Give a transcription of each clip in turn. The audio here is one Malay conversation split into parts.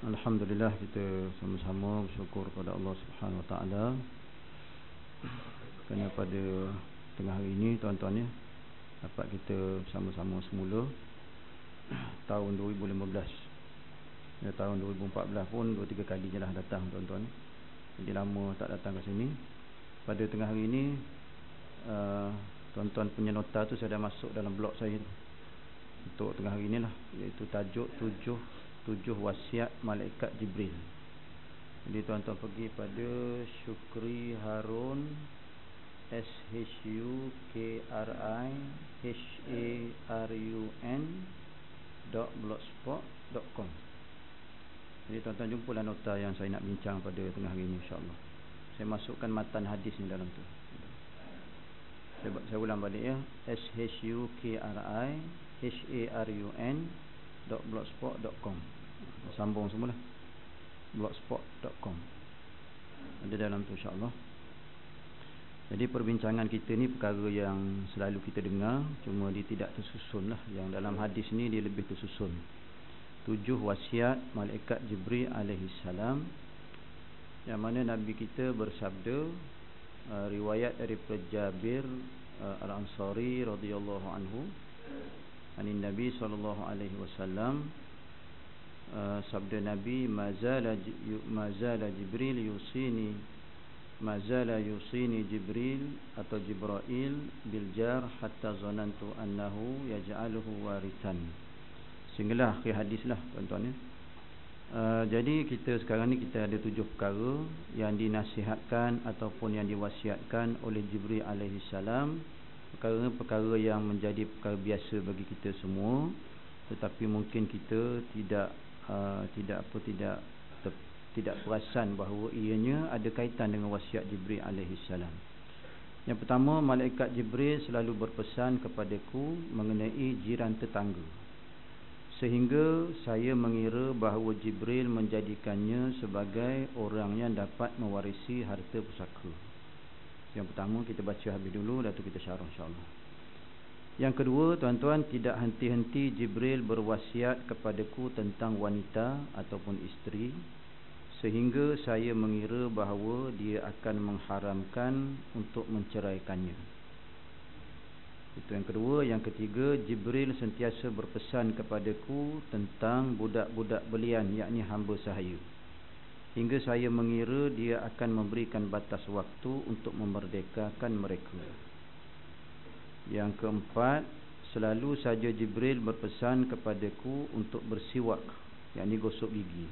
Alhamdulillah, kita sama-sama bersyukur kepada Allah Subhanahu Wa Taala kerana pada tengah hari ini tuan-tuan ya, dapat kita sama-sama semula tahun 2015. Ya, tahun 2014 pun 2-3 kali je lah datang tuan-tuan. Jadi lama tak datang ke sini. Pada tengah hari ini tuan-tuan punya nota tu saya dah masuk dalam blog saya tu, untuk tengah hari inilah, iaitu tajuk 7 wasiat Malaikat Jibril. Jadi tuan-tuan pergi pada Syukri Harun shukriharun.blogspot.com. Jadi tuan-tuan jumpalah nota yang saya nak bincang pada tengah hari ini, insya-Allah. Saya masukkan matan hadis ni dalam tu. Saya ulang balik ya. shukriharun.blogspot.com. Sambung semualah. blogspot.com. Ada dalam tu, insya-Allah. Jadi perbincangan kita ni perkara yang selalu kita dengar, cuma dia tidak tersusun lah. Yang dalam hadis ni dia lebih tersusun. 7 wasiat Malaikat Jibril alaihi salam, yang mana Nabi kita bersabda, riwayat daripada Jabir Al-Ansari radhiyallahu anhu, anin Nabi sallallahu alaihi wasallam, sabda Nabi, mazala Jibril yusini Jibril atau Jibrail bil jar hatta zanantu annahu yaj'aluhu warithan. Sehinggalah akhir hadis lah tuan-tuan ya. Jadi kita sekarang ni kita ada 7 perkara yang dinasihatkan ataupun yang diwasiatkan oleh Jibril alaihi salam. Perkara-perkara yang menjadi perkara biasa bagi kita semua, tetapi mungkin kita tidak perasan bahawa ianya ada kaitan dengan wasiat Jibril alaihi salam. Yang pertama, Malaikat Jibril selalu berpesan kepadaku mengenai jiran tetangga, sehingga saya mengira bahawa Jibril menjadikannya sebagai orang yang dapat mewarisi harta pusaka. Yang pertama kita baca habis dulu, lepas tu kita syarah, insya-Allah. Yang kedua, tuan-tuan, tidak henti-henti Jibril berwasiat kepadaku tentang wanita ataupun isteri, sehingga saya mengira bahawa dia akan mengharamkan untuk menceraikannya. Itu yang kedua. Yang ketiga, Jibril sentiasa berpesan kepadaku tentang budak-budak belian, yakni hamba sahaya, hingga saya mengira dia akan memberikan batas waktu untuk memerdekakan mereka. Yang keempat, selalu saja Jibril berpesan kepadaku untuk bersiwak, yakni gosok gigi,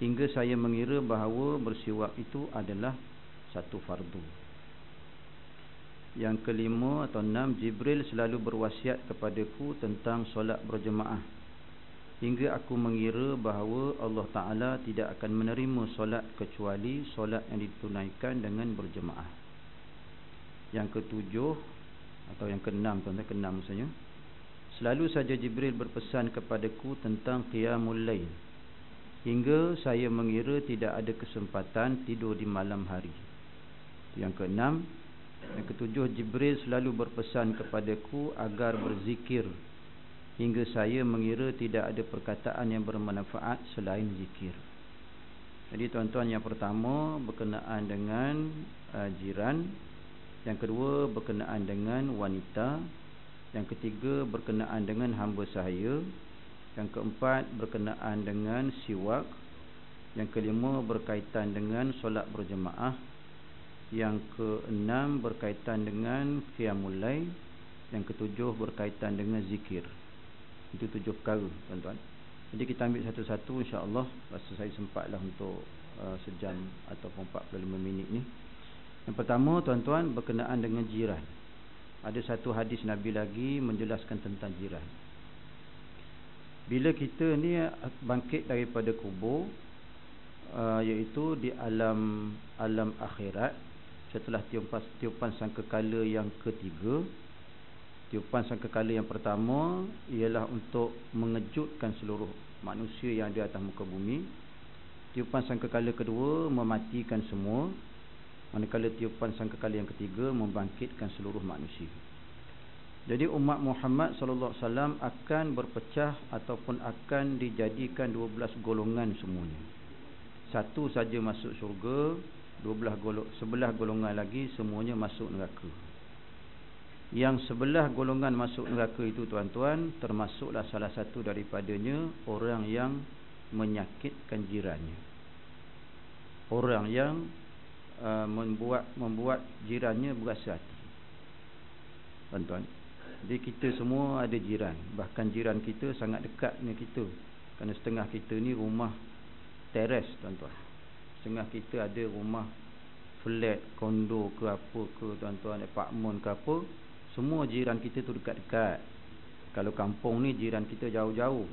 hingga saya mengira bahawa bersiwak itu adalah satu fardu. Yang kelima atau 6, Jibril selalu berwasiat kepadaku tentang solat berjemaah, hingga aku mengira bahawa Allah Ta'ala tidak akan menerima solat kecuali solat yang ditunaikan dengan berjemaah. Yang ketujuh atau yang keenam, tuan-tuan, keenam maksudnya, selalu saja Jibril berpesan kepadaku tentang qiyamul lail, hingga saya mengira tidak ada kesempatan tidur di malam hari. Yang keenam. Yang ketujuh, Jibril selalu berpesan kepadaku agar berzikir, hingga saya mengira tidak ada perkataan yang bermanfaat selain zikir. Jadi tuan-tuan, yang pertama berkenaan dengan jiran, yang kedua berkenaan dengan wanita, yang ketiga berkenaan dengan hamba sahaya, yang keempat berkenaan dengan siwak, yang kelima berkaitan dengan solat berjemaah, yang keenam berkaitan dengan qiyamul lail, yang ketujuh berkaitan dengan zikir. Itu 7 perkara, tuan-tuan. Jadi kita ambil satu-satu, insya-Allah. Rasa saya sempatlah untuk sejam ataupun 45 minit ni. Yang pertama, tuan-tuan, berkenaan dengan jiran. Ada satu hadis Nabi lagi menjelaskan tentang jiran. Bila kita ni bangkit daripada kubur, iaitu di alam akhirat, setelah tiupan sangkakala yang ketiga. Tiupan sangkakala yang pertama ialah untuk mengejutkan seluruh manusia yang ada atas muka bumi. Tiupan sangkakala kedua mematikan semua, manakala tiupan sangkakala yang ketiga membangkitkan seluruh manusia. Jadi umat Muhammad sallallahu alaihi wasallam akan berpecah ataupun akan dijadikan 12 golongan semuanya. Satu saja masuk syurga, 11 golongan lagi semuanya masuk neraka. Yang 11 golongan masuk neraka itu tuan-tuan, termasuklah salah satu daripadanya orang yang menyakitkan jirannya. Orang yang membuat jirannya berasa hati. Tuan-tuan, jadi kita semua ada jiran. Bahkan jiran kita sangat dekat dengan kita. Kerana setengah kita ni rumah teres, tuan-tuan. Setengah kita ada rumah flat, kondo ke apa ke, tuan-tuan, apartmen ke apa. Semua jiran kita tu dekat-dekat. Kalau kampung ni jiran kita jauh-jauh,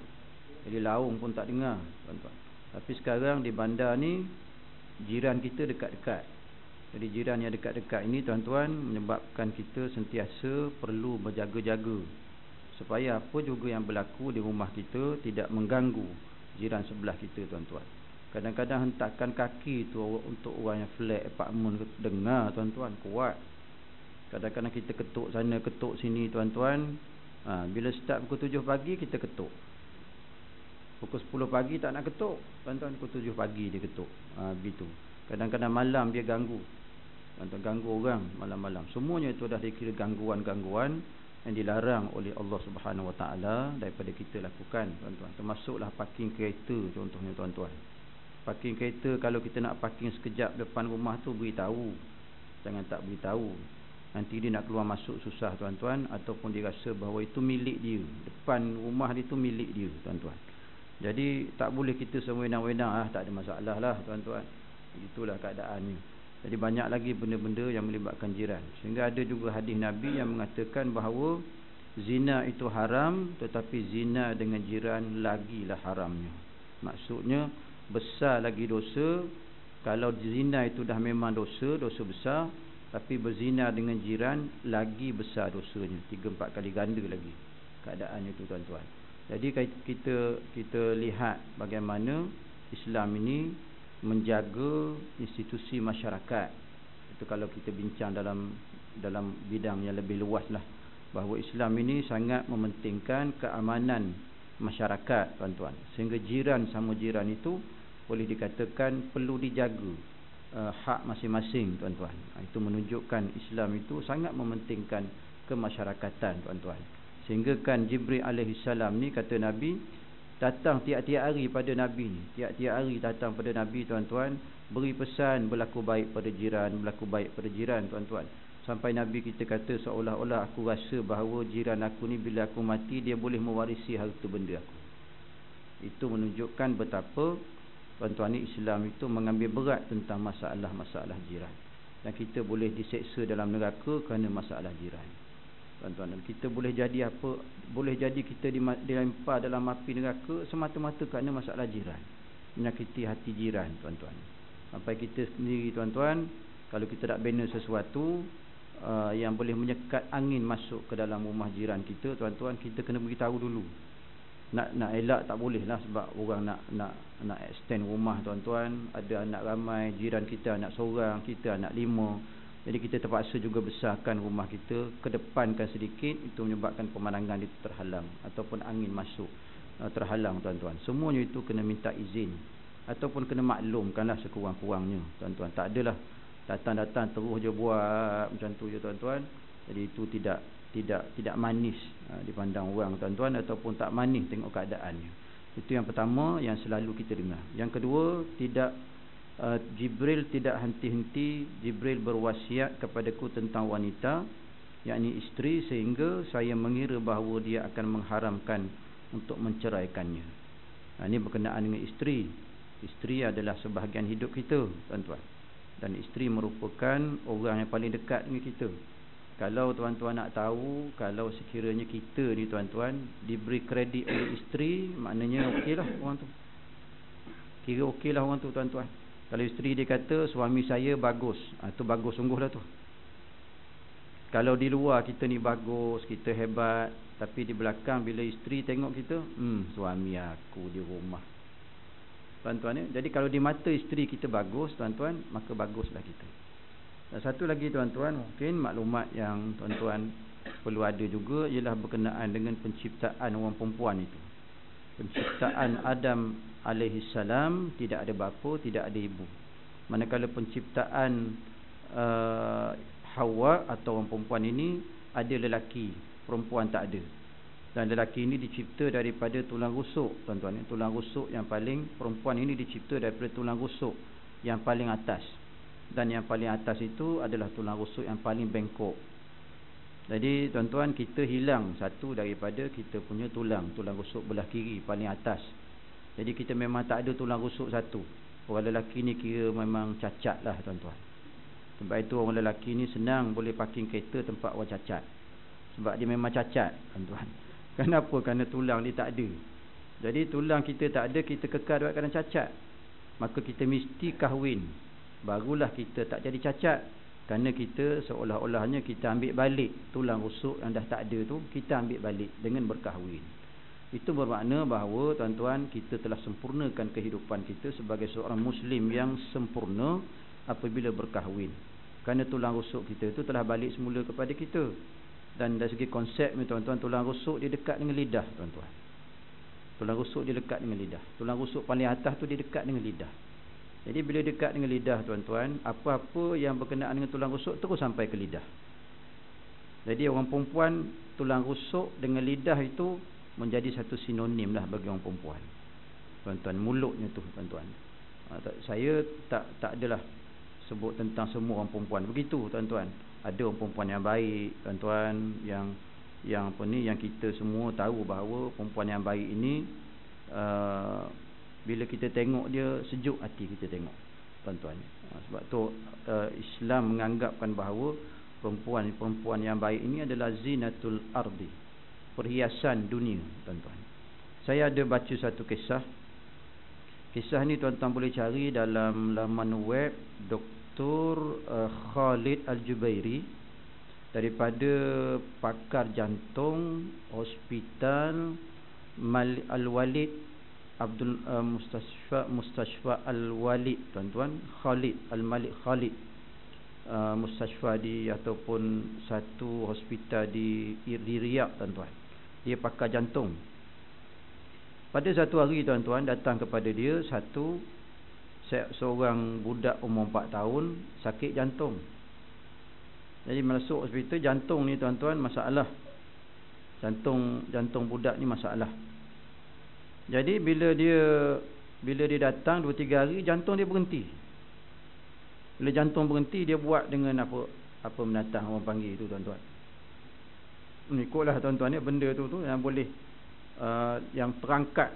jadi laung pun tak dengar, tuan-tuan. Tapi sekarang di bandar ni jiran kita dekat-dekat. Jadi jiran yang dekat-dekat ini, tuan-tuan, menyebabkan kita sentiasa perlu berjaga-jaga supaya apa juga yang berlaku di rumah kita tidak mengganggu jiran sebelah kita, tuan-tuan. Kadang-kadang hentakan kaki tu untuk orang yang flat, apartmen dengar, tuan-tuan, kuat. Kadang-kadang kita ketuk sana, ketuk sini, tuan-tuan. Bila start pukul 7 pagi kita ketuk. Pukul 10 pagi tak nak ketuk, tuan-tuan, pukul 7 pagi dia ketuk. Begitu. Kadang-kadang malam dia ganggu. Tuan-tuan, ganggu orang malam-malam. Semuanya itu dah dikira gangguan-gangguan yang dilarang oleh Allah Subhanahu Wa Taala daripada kita lakukan, tuan-tuan. Termasuklah parking kereta contohnya, tuan-tuan. Parking kereta, kalau kita nak parking sekejap depan rumah tu, beritahu. Jangan tak beritahu. Nanti dia nak keluar masuk susah, tuan-tuan, ataupun dia rasa bahawa itu milik dia. Depan rumah dia tu milik dia, tuan-tuan. Jadi tak boleh kita sewenang-wenang, tak ada masalah lah, tuan-tuan. Itulah keadaannya. Jadi banyak lagi benda-benda yang melibatkan jiran. Sehingga ada juga hadis Nabi yang mengatakan bahawa zina itu haram, tetapi zina dengan jiran lagilah haramnya. Maksudnya besar lagi dosa. Kalau zina itu dah memang dosa besar, tapi berzina dengan jiran lagi besar dosanya, 3-4 kali ganda lagi keadaannya itu, tuan-tuan. Jadi kita lihat bagaimana Islam ini menjaga institusi masyarakat. Itu kalau kita bincang dalam bidang yang lebih luas lah, bahawa Islam ini sangat mementingkan keamanan masyarakat, tuan-tuan. Sehingga jiran sama jiran itu boleh dikatakan perlu dijaga hak masing-masing, tuan-tuan. Itu menunjukkan Islam itu sangat mementingkan kemasyarakatan, tuan-tuan. Sehingga kan Jibril alaihissalam ni, kata Nabi, datang tiap-tiap hari pada Nabi ni. Tiap-tiap hari datang pada Nabi, tuan-tuan, beri pesan berlaku baik pada jiran, tuan-tuan. Sampai Nabi kita kata seolah-olah aku rasa bahawa jiran aku ni bila aku mati dia boleh mewarisi harta benda aku. Itu menunjukkan betapa, tuan-tuan, ni Islam itu mengambil berat tentang masalah-masalah jiran. Dan kita boleh diseksa dalam neraka kerana masalah jiran, tuan-tuan. Dan kita boleh jadi apa? Boleh jadi kita dilempar dalam api neraka semata-mata kerana masalah jiran, menyakiti hati jiran, tuan-tuan. Sampai kita sendiri, tuan-tuan, kalau kita nak bina sesuatu yang boleh menyekat angin masuk ke dalam rumah jiran kita, tuan-tuan, kita kena beritahu dulu. Nak elak tak boleh lah, sebab orang nak extend rumah, tuan-tuan. Ada anak ramai, jiran kita anak seorang, kita anak 5. Jadi kita terpaksa juga besarkan rumah kita, kedepankan sedikit. Itu menyebabkan pemandangan itu terhalang, ataupun angin masuk terhalang, tuan-tuan. Semuanya itu kena minta izin, ataupun kena maklumkanlah sekurang-kurangnya, tuan-tuan. Tak adalah datang-datang terus je buat macam tu je, tuan-tuan. Jadi itu tidak manis dipandang orang, tuan-tuan, ataupun tak manis tengok keadaannya. Itu yang pertama yang selalu kita dengar. Yang kedua, Jibril tidak henti-henti. Jibril berwasiat kepadaku tentang wanita, yakni isteri, sehingga saya mengira bahawa dia akan mengharamkan untuk menceraikannya. Ini berkenaan dengan isteri. Isteri adalah sebahagian hidup kita, tuan-tuan. Dan isteri merupakan orang yang paling dekat dengan kita. Kalau tuan-tuan nak tahu, kalau sekiranya kita ni, tuan-tuan, diberi kredit oleh isteri, maknanya okeylah orang tu. Kira okeylah orang tu, tuan-tuan. Kalau isteri dia kata suami saya bagus, tu bagus sungguhlah tu. Kalau di luar kita ni bagus, kita hebat, tapi di belakang bila isteri tengok kita, suami aku di rumah, tuan-tuan ya. Jadi kalau di mata isteri kita bagus, tuan-tuan, maka baguslah kita. Dan satu lagi, tuan-tuan, mungkin maklumat yang tuan-tuan perlu ada juga ialah berkenaan dengan penciptaan orang perempuan itu. Penciptaan Adam alaihi salam tidak ada bapa, tidak ada ibu. Manakala penciptaan Hawa atau orang perempuan ini ada lelaki, perempuan tak ada. Dan lelaki ini dicipta daripada tulang rusuk, tuan-tuan. Tulang rusuk yang paling, perempuan ini dicipta daripada tulang rusuk yang paling atas. Dan yang paling atas itu adalah tulang rusuk yang paling bengkok. Jadi tuan-tuan, kita hilang satu daripada kita punya tulang rusuk belah kiri paling atas. Jadi kita memang tak ada tulang rusuk satu. Orang lelaki ni kira memang cacat lah tuan-tuan. Sebab itu orang lelaki ni senang boleh parking kereta tempat orang cacat. Sebab dia memang cacat tuan-tuan. Kenapa? Kerana tulang dia tak ada. Jadi tulang kita tak ada, kita kekal dalam keadaan cacat. Maka kita mesti kahwin, barulah kita tak jadi cacat. Kerana kita seolah-olahnya kita ambil balik tulang rusuk yang dah tak ada tu, kita ambil balik dengan berkahwin. Itu bermakna bahawa tuan-tuan, kita telah sempurnakan kehidupan kita sebagai seorang Muslim yang sempurna apabila berkahwin. Kerana tulang rusuk kita itu telah balik semula kepada kita. Dan dari segi konsep ni tuan-tuan, tulang rusuk dia dekat dengan lidah tuan-tuan. Tulang rusuk dia dekat dengan lidah. Tulang rusuk paling atas tu dia dekat dengan lidah. Jadi bila dekat dengan lidah tuan-tuan, apa-apa yang berkenaan dengan tulang rusuk terus sampai ke lidah. Jadi orang perempuan, tulang rusuk dengan lidah itu menjadi satu sinonim lah bagi orang perempuan. Tuan-tuan, mulutnya tu tuan-tuan. Saya tak adalah sebut tentang semua orang perempuan begitu tuan-tuan. Ada orang perempuan yang baik tuan-tuan, yang kita semua tahu bahawa perempuan yang baik ini bila kita tengok dia, sejuk hati kita tengok tuan-tuan. Sebab tu Islam menganggapkan bahawa perempuan yang baik ini adalah zinatul ardi, perhiasan dunia tuan-tuan. Saya ada baca satu kisah. Kisah ni tuan-tuan boleh cari dalam laman web Dr. Khalid Al-Jubairi, daripada pakar jantung Hospital Al-Walid Abdul Mustashfa Al-Walid tuan-tuan, Khalid Al-Malik Khalid Mustashfa di ataupun satu hospital di Riyadh tuan-tuan. Dia pakar jantung. Pada satu hari tuan-tuan, datang kepada dia seorang budak umur 4 tahun sakit jantung. Jadi masuk hospital, jantung ni tuan-tuan masalah. Jantung budak ni masalah. Jadi bila dia datang 2-3 hari, jantung dia berhenti. Bila jantung berhenti, dia buat dengan apa menatang orang panggil tu tuan-tuan. Ikutlah tuan-tuan ni, benda tu yang boleh yang terangkat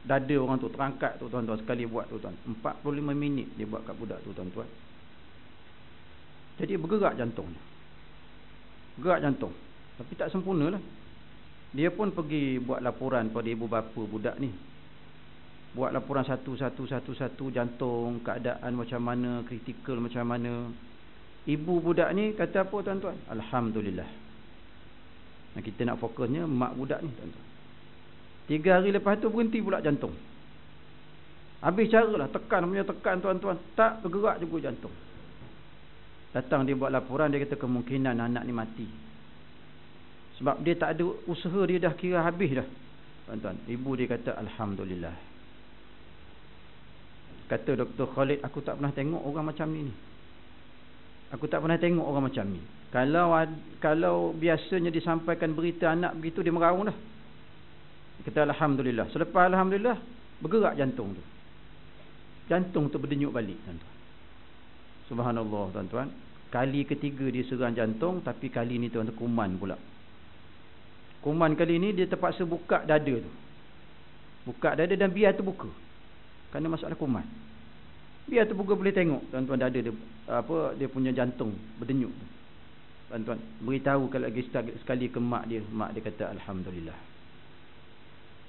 dada orang tu, terangkat tu tuan-tuan, sekali buat tu tuan. 45 minit dia buat kat budak tu tuan-tuan. Jadi bergerak jantungnya. Gerak jantung. Tapi tak sempurna lah. Dia pun pergi buat laporan pada ibu bapa budak ni. Buat laporan satu jantung, keadaan macam mana, kritikal macam mana. Ibu budak ni kata apa tuan-tuan? Alhamdulillah. Nah, kita nak fokusnya mak budak ni tuan-tuan. 3 hari lepas tu berhenti pula jantung. Habis caralah, tekan tuan-tuan, tak bergerak juga jantung. Datang dia buat laporan, dia kata kemungkinan anak ni mati. Sebab dia tak ada usaha, dia dah kira habis dah tuan-tuan. Ibu dia kata Alhamdulillah. Kata Dr. Khalid, aku tak pernah tengok orang macam ni. Aku tak pernah tengok orang macam ni. Kalau biasanya disampaikan berita anak begitu, dia meraung dah. Dia kata Alhamdulillah. Selepas Alhamdulillah, bergerak jantung tu. Jantung tu berdenyut balik tuan-tuan. Subhanallah tuan-tuan. Kali ketiga dia serang jantung, tapi kali ni tuan-tuan kuman pula. Kuman kali ni dia terpaksa buka dada tu. Buka dada dan biar terbuka. Kerana masalah kuman. Biar terbuka boleh tengok tuan-tuan dada dia, dia punya jantung berdenyut. Tuan-tuan beritahu kalau lagi sekali ke mak dia kata Alhamdulillah.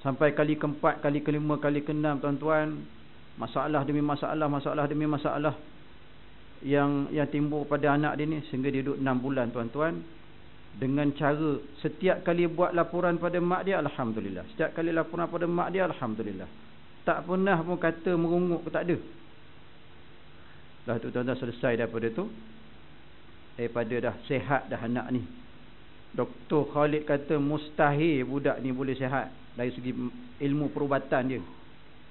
Sampai kali keempat, kali kelima, kali keenam tuan-tuan, masalah demi masalah yang timbul pada anak dia ni, sehingga dia duduk 6 bulan tuan-tuan. Dengan cara setiap kali buat laporan pada mak dia Alhamdulillah, setiap kali laporan pada mak dia Alhamdulillah. Tak pernah pun kata merunguk ke, tak ada. Dah tu tuan-tuan, selesai daripada tu, daripada dah sehat dah anak ni, Dr. Khalid kata mustahil budak ni boleh sihat dari segi ilmu perubatan dia.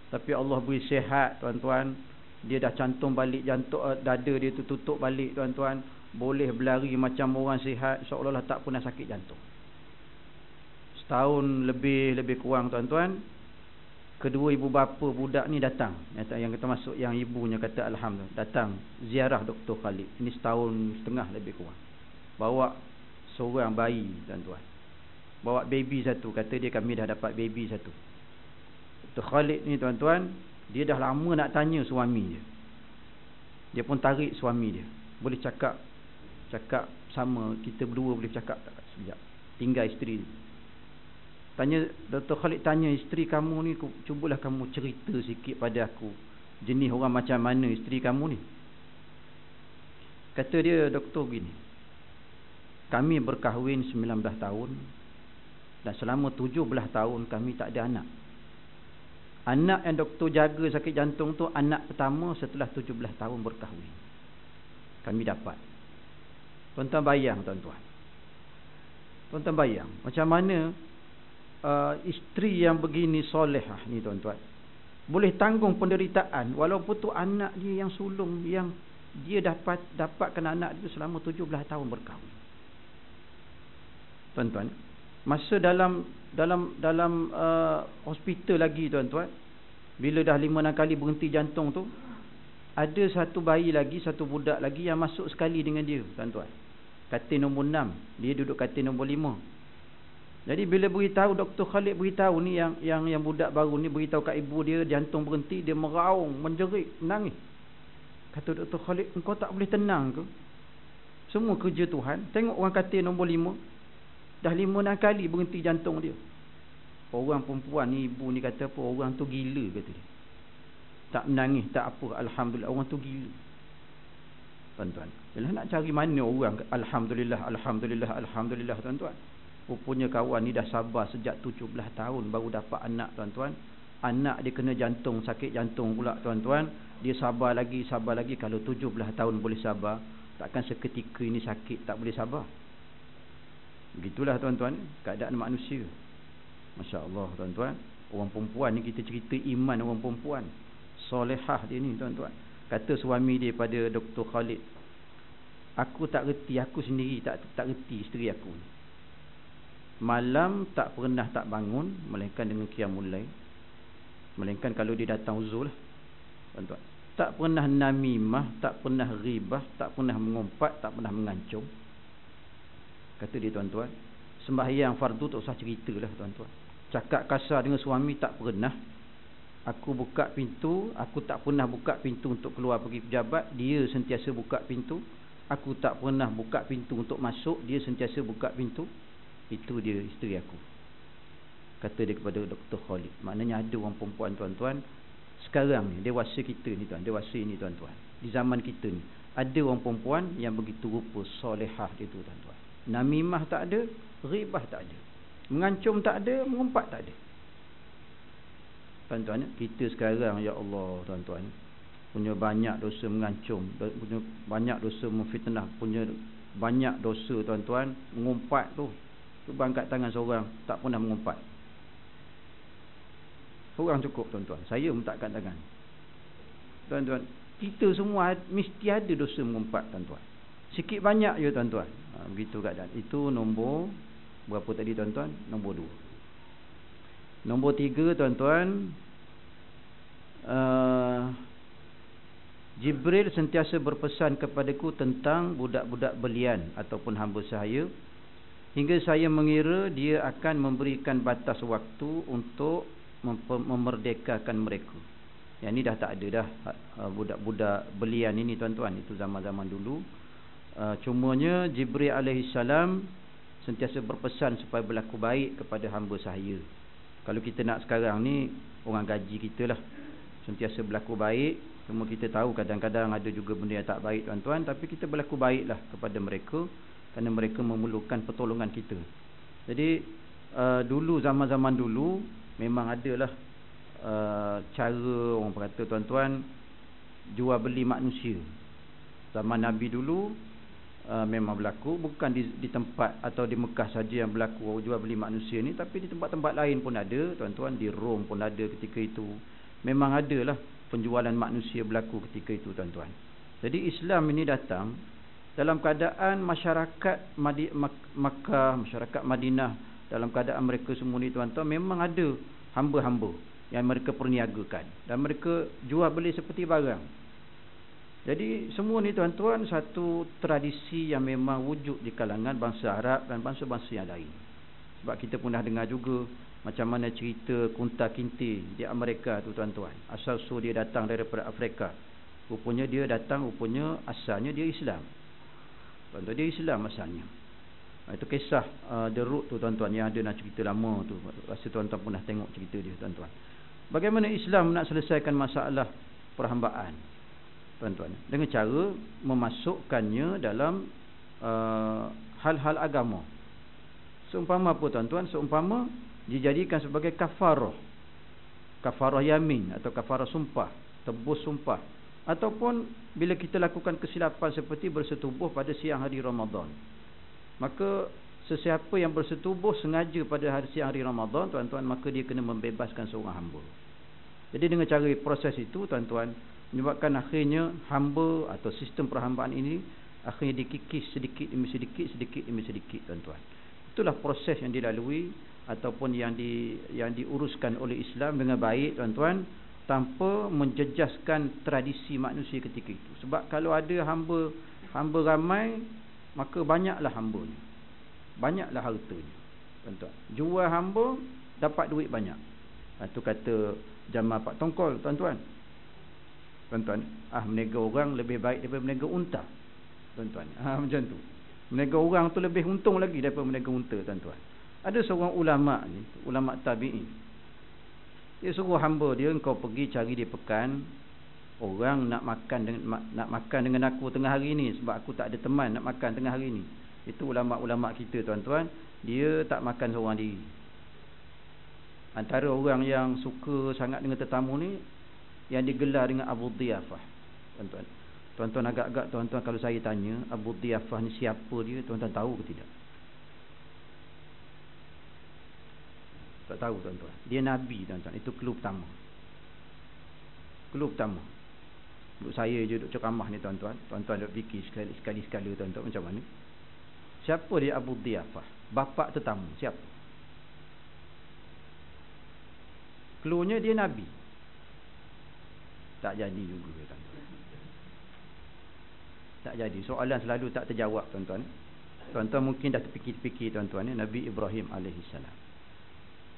Tapi Allah beri sihat tuan-tuan. Dia dah cantum balik jantung, dada dia tu tutup balik tuan-tuan. Boleh berlari macam orang sihat, seolah-olah tak pernah sakit jantung. Setahun lebih kurang tuan-tuan, kedua ibu bapa budak ni datang. Yang kita masuk, yang ibunya kata alhamdulillah, datang ziarah Dr. Khalid. Ini setahun setengah lebih kurang. Bawa seorang bayi tuan-tuan. Bawa baby satu, kata dia kami dah dapat baby satu. Dr. Khalid ni tuan-tuan, dia dah lama nak tanya suami dia. Dia pun tarik suami dia. Boleh cakap sama, kita berdua boleh cakap tak sekejap. Tinggal isteri dia. Tanya, Dr. Khalid tanya isteri kamu ni, cubalah kamu cerita sikit pada aku. Jenis orang macam mana isteri kamu ni? Kata dia, doktor gini. Kami berkahwin 19 tahun. Dan selama 17 tahun kami tak ada anak. Anak yang doktor jaga sakit jantung tu anak pertama setelah 17 tahun berkahwin. Kami dapat. Tuan-tuan bayang tuan-tuan. Tuan-tuan bayang macam mana isteri yang begini solehah ni tuan-tuan. Boleh tanggung penderitaan walaupun tu anak dia yang sulung, yang dia dapatkan anak dia selama 17 tahun berkahwin. Tuan-tuan, masa dalam hospital lagi tuan-tuan, bila dah 5-6 kali berhenti jantung tu, ada satu bayi lagi, satu budak lagi yang masuk sekali dengan dia tuan-tuan. Katil nombor 6, dia duduk katil nombor 5. Jadi bila beritahu Dr. Khalid beritahu ni, yang budak baru ni beritahu kat ibu dia jantung berhenti, dia meraung, menjerit, menangis. Kata Dr. Khalid, engkau tak boleh tenang ke? Semua kerja Tuhan. Tengok orang katil nombor 5, dah 5-6 kali berhenti jantung dia. Orang perempuan ni, ibu ni kata apa? Orang tu gila, kata dia. Tak menangis, tak apa. Alhamdulillah, orang tu gila. Tuan-tuan, yalah nak cari mana orang alhamdulillah, alhamdulillah, alhamdulillah tuan-tuan. Rupanya kawan ni dah sabar sejak 17 tahun baru dapat anak tuan-tuan. Anak dia kena jantung, sakit jantung pula tuan-tuan. Dia sabar lagi. Kalau 17 tahun boleh sabar, takkan seketika ini sakit tak boleh sabar. Begitulah tuan-tuan keadaan manusia. Masya Allah tuan-tuan. Orang perempuan ni, kita cerita iman orang perempuan, solehah dia ni tuan-tuan. Kata suami dia pada Dr. Khalid, aku tak reti, aku sendiri tak reti isteri aku ni. Malam tak pernah tak bangun melainkan dengan qiyamul lail. Melainkan kalau dia datang uzur lah tuan-tuan. Tak pernah namimah, tak pernah ghibah, tak pernah mengumpat, tak pernah mengancung. Kata dia tuan-tuan, sembahyang fardu tak usah ceritalah tuan-tuan. Cakap kasar dengan suami tak pernah. Aku buka pintu, aku tak pernah buka pintu untuk keluar pergi pejabat, dia sentiasa buka pintu. Aku tak pernah buka pintu untuk masuk, dia sentiasa buka pintu. Itu dia isteri aku. Kata dia kepada Dr. Khalid. Maknanya ada orang perempuan tuan-tuan sekarang ni, dewasa kita ni tuan, dewasa ni tuan-tuan, di zaman kita ni, ada orang perempuan yang begitu rupa solehah dia tu tuan-tuan. Namimah tak ada, ghibah tak ada, mengancam tak ada, mengumpat tak ada. Tuan-tuan, kita sekarang ya Allah tuan-tuan, punya banyak dosa mengancam, punya banyak dosa memfitnah, punya banyak dosa tuan-tuan mengumpat tu. Cuba angkat tangan seorang tak pernah mengumpat. Seorang cukup tuan-tuan. Saya pun tak angkat tangan. Tuan-tuan, kita semua mesti ada dosa mengumpat tuan-tuan. Sikit banyak je tuan-tuan. Begitu keadaan. Itu nombor berapa tadi tuan-tuan? Nombor 2. Nombor 3 tuan-tuan, Jibril sentiasa berpesan kepadaku tentang budak-budak belian ataupun hamba sahaya, hingga saya mengira dia akan memberikan batas waktu untuk memerdekakan mereka. Yang ni dah tak ada dah budak-budak belian ini tuan-tuan. Itu zaman-zaman dulu. Cumanya Jibril alaihissalam sentiasa berpesan supaya berlaku baik kepada hamba sahaya. Kalau kita nak sekarang ni, orang gaji kita lah, sentiasa berlaku baik. Cuma kita tahu kadang-kadang ada juga benda yang tak baik tuan-tuan, tapi kita berlaku baiklah kepada mereka, kerana mereka memerlukan pertolongan kita. Jadi dulu, zaman-zaman dulu memang adalah cara orang berkata tuan-tuan, jual beli manusia. Zaman Nabi dulu memang berlaku, bukan di tempat atau di Mekah saja yang berlaku jual beli manusia ni, tapi di tempat-tempat lain pun ada tuan-tuan. Di Rom pun ada ketika itu. Memang adalah penjualan manusia berlaku ketika itu tuan-tuan. Jadi Islam ini datang dalam keadaan masyarakat Makkah, masyarakat Madinah, dalam keadaan mereka semua ni tuan-tuan, memang ada hamba-hamba yang mereka perniagakan dan mereka jual beli seperti barang. Jadi semua ni tuan-tuan satu tradisi yang memang wujud di kalangan bangsa Arab dan bangsa-bangsa yang lain. Sebab kita pun dah dengar juga macam mana cerita Kunta Kinte di Amerika tu tuan-tuan. Asal-usul dia datang daripada Afrika. Rupanya dia datang, rupanya asalnya dia Islam. Tuan-tuan, dia Islam asalnya. Itu kisah The Root tu tuan-tuan, yang ada dalam cerita lama tu. Rasa tuan-tuan pun dah tengok cerita dia tuan-tuan. Bagaimana Islam nak selesaikan masalah perhambaan tuan-tuan, dengan cara memasukkannya dalam hal-hal agama. Seumpama apa tuan-tuan? Seumpama dijadikan sebagai kafarah, kafarah yamin atau kafarah sumpah, tebus sumpah. Ataupun bila kita lakukan kesilapan seperti bersetubuh pada siang hari Ramadan, maka sesiapa yang bersetubuh sengaja pada hari siang hari Ramadan tuan-tuan, maka dia kena membebaskan seorang hamba. Jadi dengan cara proses itu tuan-tuan, menyebabkan akhirnya hamba atau sistem perhambaan ini akhirnya dikikis sedikit demi sedikit, sedikit demi sedikit tuan-tuan. Itulah proses yang dilalui ataupun yang diuruskan oleh Islam dengan baik tuan-tuan, tanpa menjejaskan tradisi manusia ketika itu. Sebab kalau ada hamba ramai, maka banyaklah hambanya, banyaklah hartanya tuan-tuan. Jual hamba dapat duit banyak. Itu kata Jamal Pak Tongkol tuan-tuan. Tuan-tuan, meniaga orang lebih baik daripada meniaga unta. Tuan-tuan, macam tu. Meniaga orang tu lebih untung lagi daripada meniaga unta, tuan-tuan. Ada seorang ulama ni, ulama tabi'in. Dia suruh hamba dia, engkau pergi cari di pekan orang nak makan dengan aku tengah hari ni, sebab aku tak ada teman nak makan tengah hari ni. Itu ulama-ulama kita, tuan-tuan. Dia tak makan seorang diri. Antara orang yang suka sangat dengan tetamu ni, yang digelar dengan Abu Dhiyafah, tuan-tuan. Tuan-tuan agak-agak tuan-tuan, kalau saya tanya Abu Dhiyafah ni siapa dia, tuan-tuan tahu ke tidak? Tak tahu tuan-tuan. Dia Nabi tuan-tuan. Itu clue pertama. Clue pertama. Untuk saya je duduk ceramah ni tuan-tuan. Tuan-tuan duduk fikir sekali-sekala tuan-tuan macam mana. Siapa dia Abu Dhiyafah? Bapak tetamu. Siapa? Clue-nya dia Nabi. Tak jadi juga tuan-tuan. Tak jadi. Soalan selalu tak terjawab tuan-tuan. Tuan-tuan mungkin dah terfikir-fikir tuan-tuan. Nabi Ibrahim alaihissalam.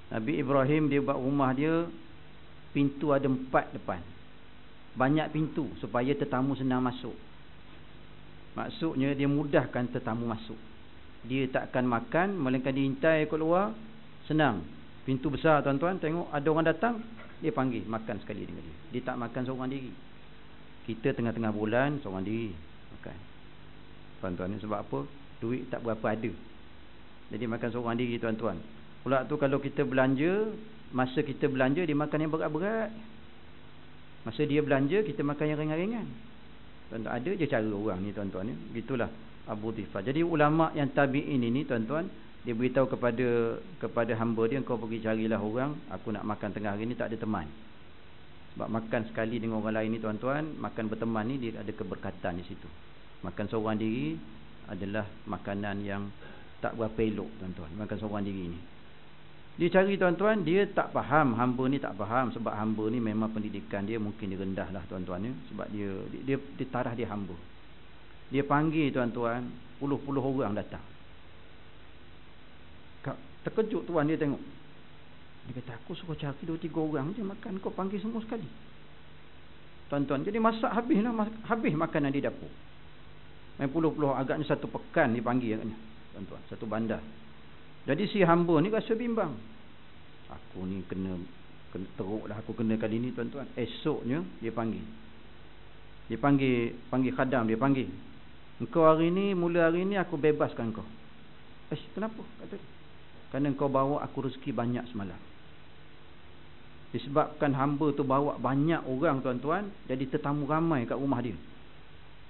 Nabi Ibrahim dia buat rumah dia, pintu ada 4 depan. Banyak pintu supaya tetamu senang masuk. Maksudnya dia mudahkan tetamu masuk. Dia takkan makan melainkan diintai kat luar, senang. Pintu besar tuan-tuan, tengok ada orang datang, dia panggil makan sekali dengan dia. Dia tak makan seorang diri. Kita tengah-tengah bulan seorang diri makan. Tuan-tuan, sebab apa? Duit tak berapa ada. Jadi makan seorang diri tuan-tuan. Pula tu kalau kita belanja, masa kita belanja dia makan yang berat-berat. Masa dia belanja kita makan yang ringan-ringan. Tuan-tuan, ada je cara orang ni tuan-tuan ni. Begitulah Abu Dhifah. Jadi ulama yang tabi'in ini tuan-tuan, dia beritahu kepada hamba dia, kau pergi carilah orang, aku nak makan tengah hari ni, tak ada teman. Sebab makan sekali dengan orang lain ni tuan-tuan, makan berteman ni dia ada keberkatan di situ. Makan seorang diri adalah makanan yang tak berapa elok tuan-tuan. Makan seorang diri ni. Dia cari tuan-tuan, dia tak faham, hamba ni tak faham. Sebab hamba ni memang pendidikan dia mungkin dia rendah lah tuan-tuan. Sebab dia taraf dia hamba. Dia panggil tuan-tuan, puluh-puluh orang datang. Terkejut tuan dia tengok. Dia kata, aku suruh cari 2-3 orang je makan, kau panggil semua sekali. Tuan-tuan, jadi masak habislah, habis makanan di dapur. Main puluh-puluh, agaknya 1 pekan dipanggil agaknya. Tuan-tuan, 1 bandar. Jadi si hamba ni rasa bimbang. Aku ni kena teruk lah aku kena kali ni tuan-tuan. Esoknya dia panggil. Dia panggil khadam, dia panggil. Engkau hari ni, mula hari ni aku bebaskan kau. Kenapa? Kata dia. Kerana engkau bawa aku rezeki banyak semalam. Disebabkan hamba tu bawa banyak orang tuan-tuan, jadi tetamu ramai kat rumah dia.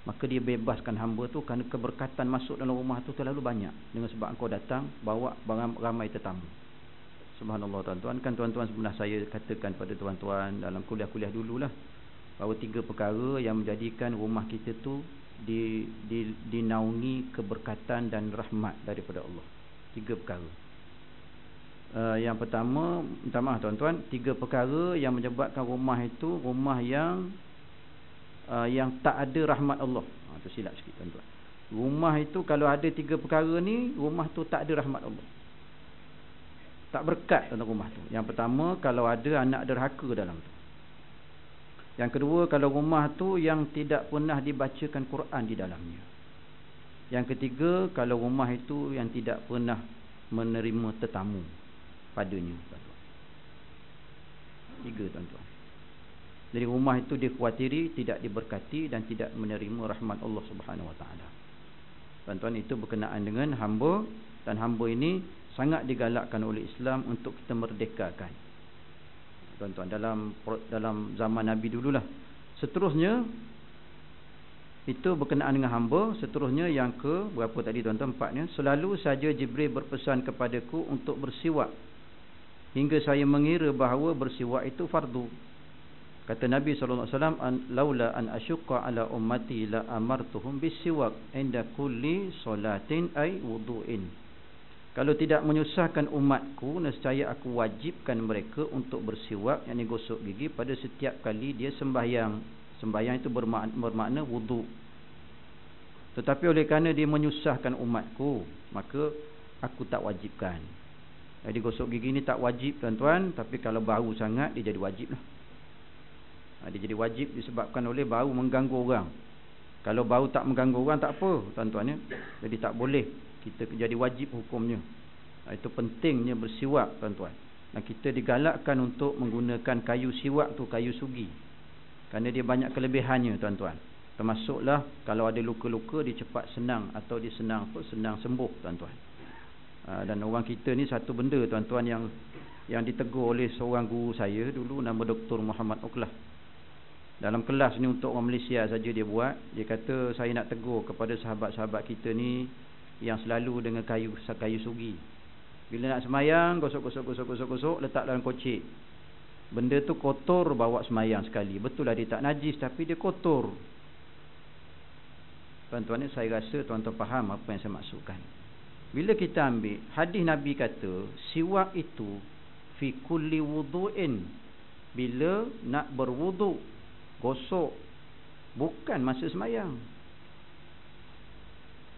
maka dia bebaskan hamba tu kerana keberkatan masuk dalam rumah tu terlalu banyak dengan sebab engkau datang bawa ramai tetamu. Subhanallah tuan-tuan, kan tuan-tuan pernah saya katakan pada tuan-tuan dalam kuliah-kuliah dululah bahawa 3 perkara yang menjadikan rumah kita tu dinaungi keberkatan dan rahmat daripada Allah. 3 perkara. Yang pertama, minta maaf tuan-tuan, 3 perkara yang menyebabkan rumah itu rumah yang tak ada rahmat Allah. Itu silap sikit tuan-tuan. Rumah itu kalau ada 3 perkara ni, rumah tu tak ada rahmat Allah. Tak berkat dalam rumah tu. Yang pertama, kalau ada anak derhaka dalam tu. Yang kedua, kalau rumah tu yang tidak pernah dibacakan Quran di dalamnya. Yang ketiga, kalau rumah itu yang tidak pernah menerima tetamu padanya, tuan-tuan. 3 tuan-tuan. Jadi rumah itu dikhawatiri tidak diberkati dan tidak menerima rahmat Allah Subhanahu Wa Taala. Tuan-tuan, itu berkenaan dengan hamba, dan hamba ini sangat digalakkan oleh Islam untuk kita merdekakan. Tuan-tuan, dalam zaman Nabi dululah. Seterusnya itu berkenaan dengan hamba. Seterusnya yang ke berapa tadi tuan-tuan? 4-nya. Selalu saja Jibril berpesan kepadaku untuk bersiwak hingga saya mengira bahawa bersiwak itu fardu. Kata Nabi SAW, laula an asyqa ala ummati la amartuhum bisiwak inda kulli salatin ay wudu'in. Kalau tidak menyusahkan umatku, nescaya aku wajibkan mereka untuk bersiwak, yakni gosok gigi pada setiap kali dia sembahyang. Sembahyang itu bermakna wudu. Tetapi oleh kerana dia menyusahkan umatku, maka aku tak wajibkan. Jadi gosok gigi ni tak wajib tuan-tuan, tapi kalau bau sangat dia jadi wajib lah. Dia jadi wajib disebabkan oleh bau mengganggu orang. Kalau bau tak mengganggu orang tak apa tuan-tuan ya. Jadi tak boleh kita jadi wajib hukumnya. Itu pentingnya bersiwak tuan-tuan. Dan kita digalakkan untuk menggunakan kayu siwak tu, kayu sugi. Kerana dia banyak kelebihannya tuan-tuan. Termasuklah kalau ada luka-luka dia cepat senang, atau dia senang sembuh tuan-tuan. Dan orang kita ni satu benda tuan-tuan yang ditegur oleh seorang guru saya dulu, nama Dr. Muhammad Oklah. Dalam kelas ni untuk orang Malaysia saja dia buat. Dia kata saya nak tegur kepada sahabat-sahabat kita ni yang selalu dengan kayu sugi. Bila nak semayang, gosok, letak dalam kocik. Benda tu kotor bawa semayang sekali. Betul lah dia tak najis, tapi dia kotor. Tuan-tuan ni saya rasa tuan-tuan faham apa yang saya maksudkan. Bila kita ambil hadis Nabi kata siwak itu fi kulli wudu'in, bila nak berwuduk gosok, bukan masa semayang.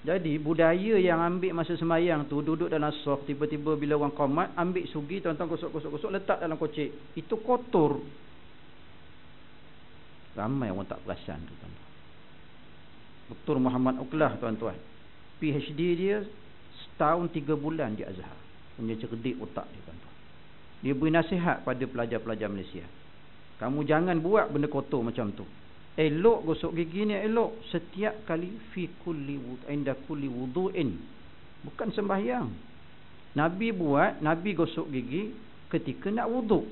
Jadi budaya yang ambil masa semayang tu, duduk dalam saf, tiba-tiba bila orang qamat ambil sugi tuan-tuan, gosok, letak dalam kocik, itu kotor. Ramai orang tak perasan tu tuan-tuan. Dr. Muhammad Oklah tuan-tuan, PhD dia setahun 3 bulan di Azhar. Punya cerdik otak dia tuan-tuan. Dia beri nasihat pada pelajar-pelajar Malaysia, kamu jangan buat benda kotor macam tu. Elok gosok gigi ni, elok setiap kali fi kulli inda kulli wudu'in, bukan sembahyang. Nabi gosok gigi ketika nak wuduk,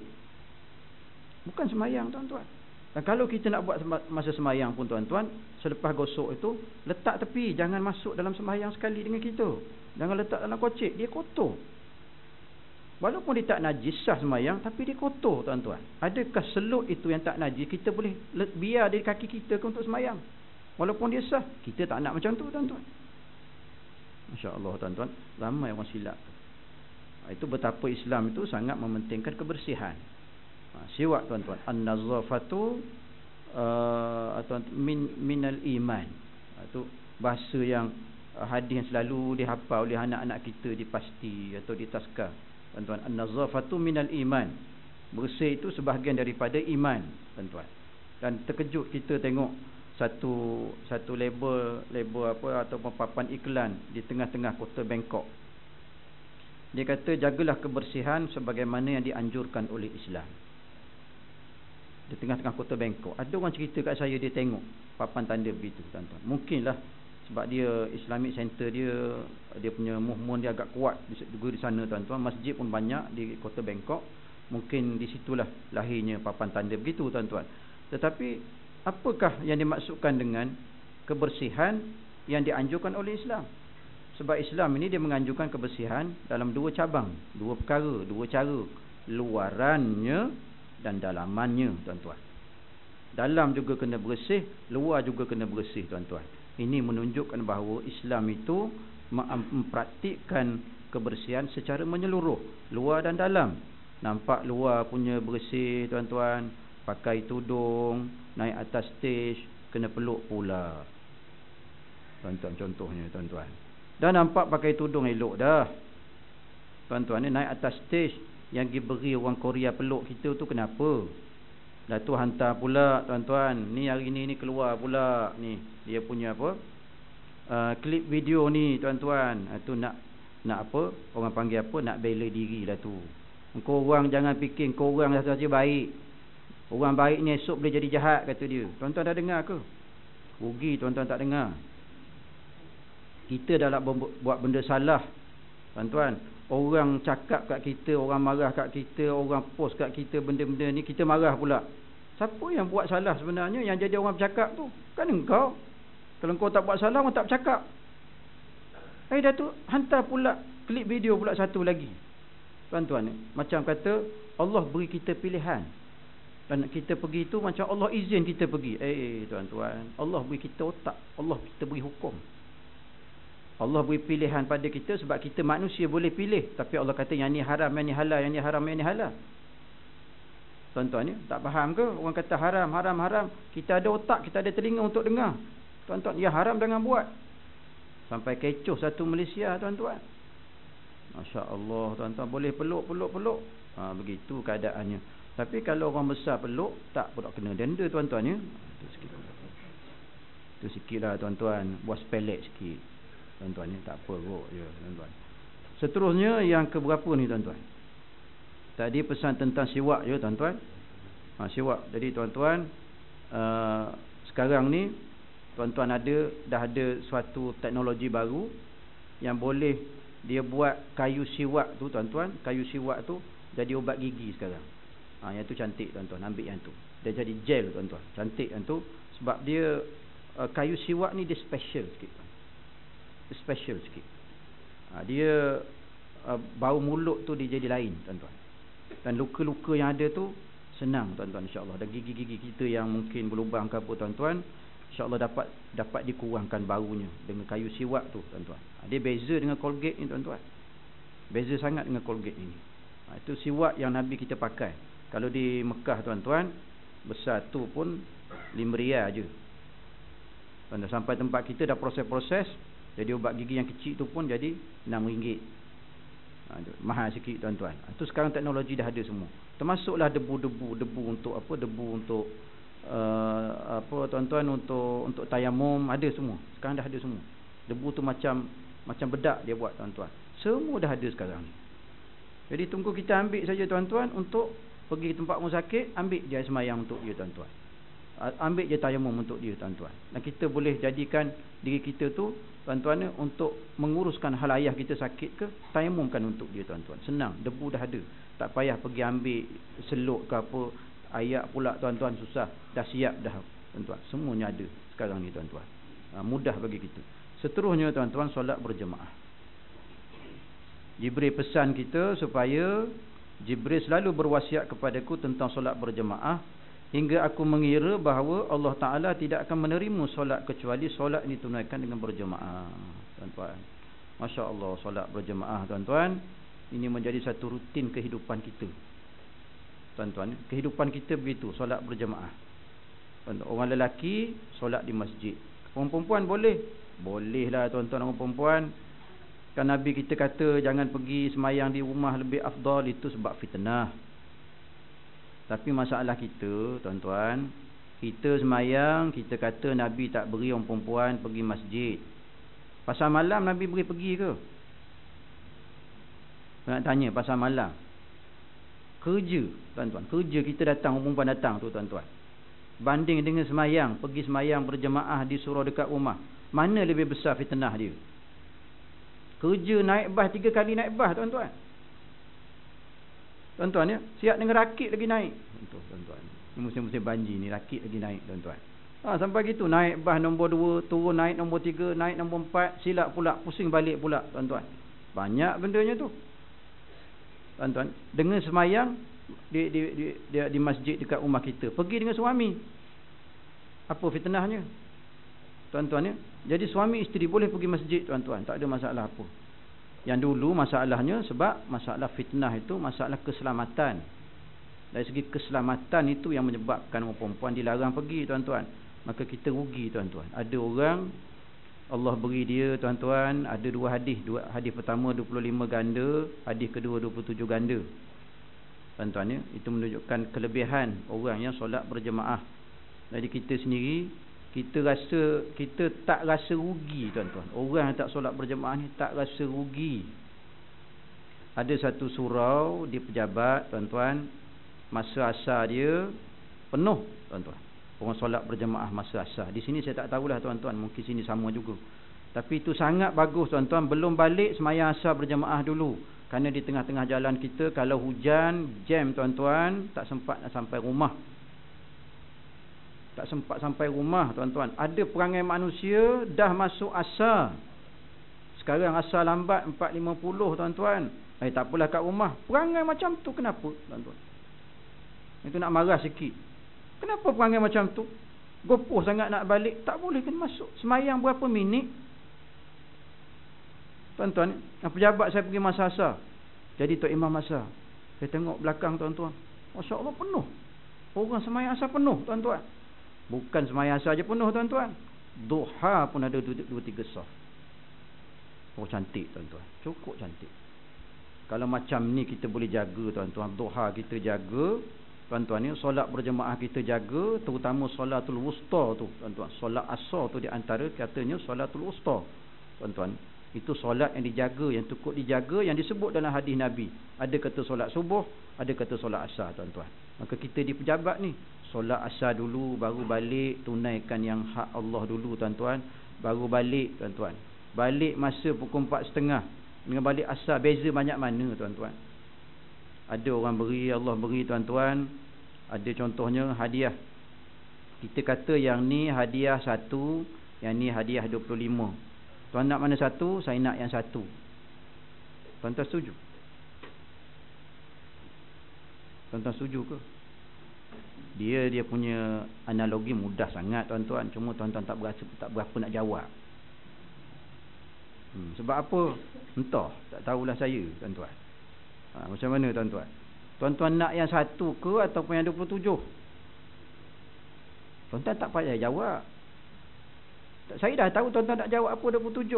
bukan sembahyang tuan-tuan. Dan kalau kita nak buat masa sembahyang pun tuan-tuan, selepas gosok itu letak tepi, jangan masuk dalam sembahyang sekali dengan kita. Jangan letak dalam kocik, dia kotor. Walaupun dia tak najis sah sembahyang, tapi dia kotor tuan-tuan. Adakah selut itu yang tak najis kita boleh biar di kaki kita ke untuk sembahyang? Walaupun dia sah, kita tak nak macam tu tuan-tuan. Masya-Allah tuan-tuan, ramai orang silap. Itu betapa Islam itu sangat mementingkan kebersihan. Siwak tuan-tuan, an-nazafatu minal iman. Itu bahasa yang hadis yang selalu dihafal oleh anak-anak kita di pasti atau di tazkar. Tuan-tuan, an-nazafatu minal iman. Bersih itu sebahagian daripada iman, tuan-tuan. Dan terkejut kita tengok satu label apa ataupun papan iklan di tengah-tengah kota Bangkok. Dia kata jagalah kebersihan sebagaimana yang dianjurkan oleh Islam. Di tengah-tengah kota Bangkok. Ada orang cerita kat saya dia tengok papan tanda begitu tuan-tuan. Mungkinlah sebab dia Islamic Center dia punya movement dia agak kuat di sana tuan-tuan. Masjid pun banyak di kota Bangkok. Mungkin di situlah lahirnya papan tanda begitu tuan-tuan. Tetapi apakah yang dimaksudkan dengan kebersihan yang dianjurkan oleh Islam. Sebab Islam ini dia menganjurkan kebersihan dalam dua cabang, dua perkara, dua cara, luarannya dan dalamannya, tuan-tuan. Dalam juga kena bersih, luar juga kena bersih, tuan-tuan. Ini menunjukkan bahawa Islam itu mempraktikkan kebersihan secara menyeluruh, luar dan dalam. Nampak luar punya bersih, tuan-tuan, pakai tudung, naik atas stage, kena peluk pula, tuan-tuan, contohnya, tuan-tuan. Dah nampak pakai tudung elok dah, tuan-tuan, ni naik atas stage yang diberi orang Korea peluk kita tu kenapa? Dah tu hantar pula, tuan-tuan, ni hari ni keluar pula ni dia punya apa, klip video ni, tuan-tuan. Tu nak apa, orang panggil apa, nak bela diri lah tu. Kau orang jangan fikir kau orang saja baik, orang baik ni esok boleh jadi jahat, kata dia. Tuan-tuan dah dengar ke? Rugi tuan-tuan tak dengar. Kita dah nak buat benda salah, tuan-tuan. Orang cakap kat kita, orang marah kat kita, orang post kat kita benda-benda ni, kita marah pula. Siapa yang buat salah sebenarnya? Yang jadi orang bercakap tu kan engkau. Kalau engkau tak buat salah, orang tak bercakap. Dah tu hantar pula klip video pula satu lagi, tuan-tuan. Macam kata Allah beri kita pilihan, dan kita pergi tu macam Allah izin kita pergi. Tuan-tuan, Allah beri kita otak, Allah kita beri hukum. Allah beri pilihan pada kita sebab kita manusia boleh pilih. Tapi Allah kata yang ni haram, yang ni halal, yang ni haram, yang ni halal. Tuan-tuan ni tak faham ke? Orang kata haram, haram, haram. Kita ada otak, kita ada telinga untuk dengar. Tuan-tuan, ya haram jangan buat. Sampai kecoh satu Malaysia, tuan-tuan. Masya Allah, tuan-tuan, boleh peluk. Begitu keadaannya. Tapi kalau orang besar peluk, tak pula kena denda, tuan-tuan ya. Itu sikit lah, tuan-tuan. Buat spelek sikit, tuan-tuan ni, tak apa kok ya, tuan-tuan. Seterusnya yang keberapa ni, tuan-tuan? Tadi pesan tentang siwak ya, tuan-tuan. Siwak. Jadi tuan-tuan, sekarang ni tuan-tuan dah ada suatu teknologi baru yang boleh dia buat kayu siwak tu, tuan-tuan. Kayu siwak tu jadi ubat gigi sekarang. Yang tu cantik, tuan-tuan. Ambil yang tu, dia jadi gel, tuan-tuan. Cantik yang tu. Sebab dia kayu siwak ni dia special sikit, special sikit. Dia bau mulut tu dia jadi lain, tuan-tuan. Dan luka-luka yang ada tu senang, tuan-tuan, insya-Allah. Dan gigi-gigi kita yang mungkin berlubang ke apa, tuan-tuan, insya-Allah dapat dikurangkan baunya dengan kayu siwak tu, tuan-tuan. Dia beza dengan Colgate ni, tuan-tuan. Beza sangat dengan Colgate ini. Itu siwak yang Nabi kita pakai. Kalau di Mekah, tuan-tuan, besar tu pun RM5 je. Dan sampai tempat kita dah proses-proses, jadi ubat gigi yang kecil tu pun jadi RM6. Mahal sikit, tuan-tuan. Itu sekarang teknologi dah ada semua. Termasuklah debu untuk apa? Debu untuk apa, tuan-tuan, untuk tayamum, ada semua. Sekarang dah ada semua. Debu tu macam bedak dia buat, tuan-tuan. Semua dah ada sekarang ni. Jadi tunggu kita ambil saja, tuan-tuan, untuk pergi ke tempat orang sakit, ambil je air semayang untuk dia, tuan-tuan. Ambil je tayamum untuk dia, tuan-tuan. Dan kita boleh jadikan diri kita tu, tuan-tuan, untuk menguruskan hal ayah kita sakit ke, tayamumkan untuk dia, tuan-tuan. Senang, debu dah ada. Tak payah pergi ambil seluk ke apa, ayak pula, tuan-tuan, susah. Dah siap dah, tuan-tuan. Semuanya ada sekarang ni, tuan-tuan. Mudah bagi kita. Seterusnya, tuan-tuan, solat berjemaah. Jibril pesan kita supaya Jibril selalu berwasiat kepadaku tentang solat berjemaah, hingga aku mengira bahawa Allah Ta'ala tidak akan menerima solat kecuali solat ini tunaikan dengan berjemaah, tuan-tuan. Masya Allah, solat berjemaah, tuan-tuan, ini menjadi satu rutin kehidupan kita, tuan-tuan. Kehidupan kita begitu, solat berjemaah. Orang lelaki solat di masjid. Orang perempuan bolehlah, tuan-tuan. Orang perempuan, kan Nabi kita kata jangan pergi semayang di rumah, lebih afdal, itu sebab fitnah. Tapi masalah kita, tuan-tuan, kita semayang, kita kata Nabi tak beri orang perempuan pergi masjid. Pasal malam Nabi beri pergi ke? Nak tanya pasal malam. Kerja, tuan-tuan, kerja kita datang, orang perempuan datang tu, tuan-tuan. Banding dengan semayang, pergi semayang berjemaah di surau dekat rumah, mana lebih besar fitnah dia? Kerja naik bas 3 kali naik bas, tuan-tuan. Tuan-tuan ya, siap dengan rakit lagi naik. Tuan-tuan. Musim-musim banjir ni rakit lagi naik, tuan-tuan. Sampai gitu, naik bas nombor 2, turun naik nombor 3, naik nombor 4, silap pula, pusing balik pula, tuan-tuan. Banyak bendanya tu, tuan-tuan. Dengan semayang di masjid dekat rumah kita, pergi dengan suami, apa fitnahnya, tuan-tuan ya? Jadi suami isteri boleh pergi masjid, tuan-tuan, tak ada masalah apa. Yang dulu masalahnya sebab masalah fitnah itu masalah keselamatan. Dari segi keselamatan itu yang menyebabkan orang perempuan dilarang pergi, tuan-tuan. Maka kita rugi, tuan-tuan. Ada orang Allah beri dia, tuan-tuan, ada dua hadis. Hadis pertama 25 ganda, hadis kedua 27 ganda, tuan-tuan ya. Itu menunjukkan kelebihan orang yang solat berjemaah. Jadi kita sendiri, kita tak rasa rugi, tuan-tuan. Orang yang tak solat berjemaah ni tak rasa rugi. Ada satu surau di pejabat, tuan-tuan, masa asar dia penuh, tuan-tuan. Orang solat berjemaah masa asar. Di sini saya tak tahulah, tuan-tuan, mungkin sini sama juga. Tapi itu sangat bagus, tuan-tuan. Belum balik sembahyang asar berjemaah dulu. Kerana di tengah-tengah jalan kita, kalau hujan, jam, tuan-tuan, tak sempat nak sampai rumah. Tak sempat sampai rumah, tuan-tuan. Ada perangai manusia dah masuk asar. Sekarang asar lambat 4.50, tuan-tuan. Tak apalah kat rumah. Perangai macam tu kenapa, tuan-tuan? Itu nak marah sikit. Kenapa perangai macam tu? Gopoh sangat nak balik, tak boleh kan masuk. Semayang berapa minit? Tuan-tuan, pejabat saya pergi masa asar. Jadi Tok Imam asar. Saya tengok belakang, tuan-tuan. Masya Allah, penuh. Orang semayang asar penuh, tuan-tuan. Bukan semayang asar je penuh, tuan-tuan. Duha pun ada 2-3 saf. Oh, cantik, tuan-tuan. Cukup cantik. Kalau macam ni kita boleh jaga, tuan-tuan. Duha kita jaga, tuan-tuan, ni solat berjemaah kita jaga, terutama solatul wusta tu, tuan-tuan. Solat asar tu di antara katanya solatul wusta, tuan-tuan. Itu solat yang dijaga, yang cukup dijaga, yang disebut dalam hadis Nabi. Ada kata solat subuh, ada kata solat asar, tuan-tuan. Maka kita di pejabat ni, solat asar dulu, baru balik, tunaikan yang hak Allah dulu, tuan-tuan. Baru balik, tuan-tuan. Balik masa pukul 4.30 dengan balik asar, beza banyak mana, tuan-tuan. Ada orang beri, Allah beri, tuan-tuan. Ada contohnya hadiah. Kita kata yang ni hadiah 1, yang ni hadiah 25. Tuan nak mana satu, saya nak yang satu. Tuan-tuan setuju? Tuan-tuan setuju ke? Dia punya analogi mudah sangat, tuan-tuan. Cuma tuan-tuan tak berapa nak jawab. Sebab apa? Entah, tak tahulah saya, tuan-tuan. Macam mana, tuan-tuan? Tuan-tuan nak yang satu ke ataupun yang 27? Tuan-tuan tak payah jawab. Saya dah tahu tuan-tuan nak jawab apa 27.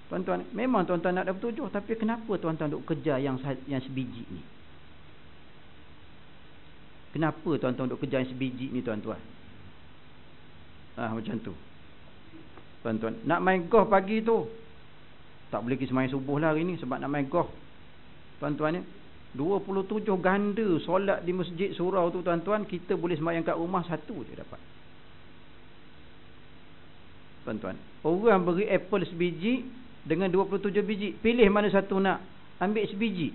Tuan-tuan, memang tuan-tuan nak 27, tapi kenapa tuan-tuan duk kejar yang sebiji ni? Kenapa tuan-tuan duk kejar yang sebiji ni, tuan-tuan? Macam tu. Tuan-tuan, nak main golf pagi tu, tak boleh pergi sembahyang subuh lah hari ni sebab nak main golf. Tuan-tuan ya, 27 ganda solat di masjid surau tu, tuan-tuan. Kita boleh sembahyang kat rumah satu je dapat, tuan-tuan. Orang beri apple sebiji dengan 27 biji, pilih mana satu nak, ambil sebiji,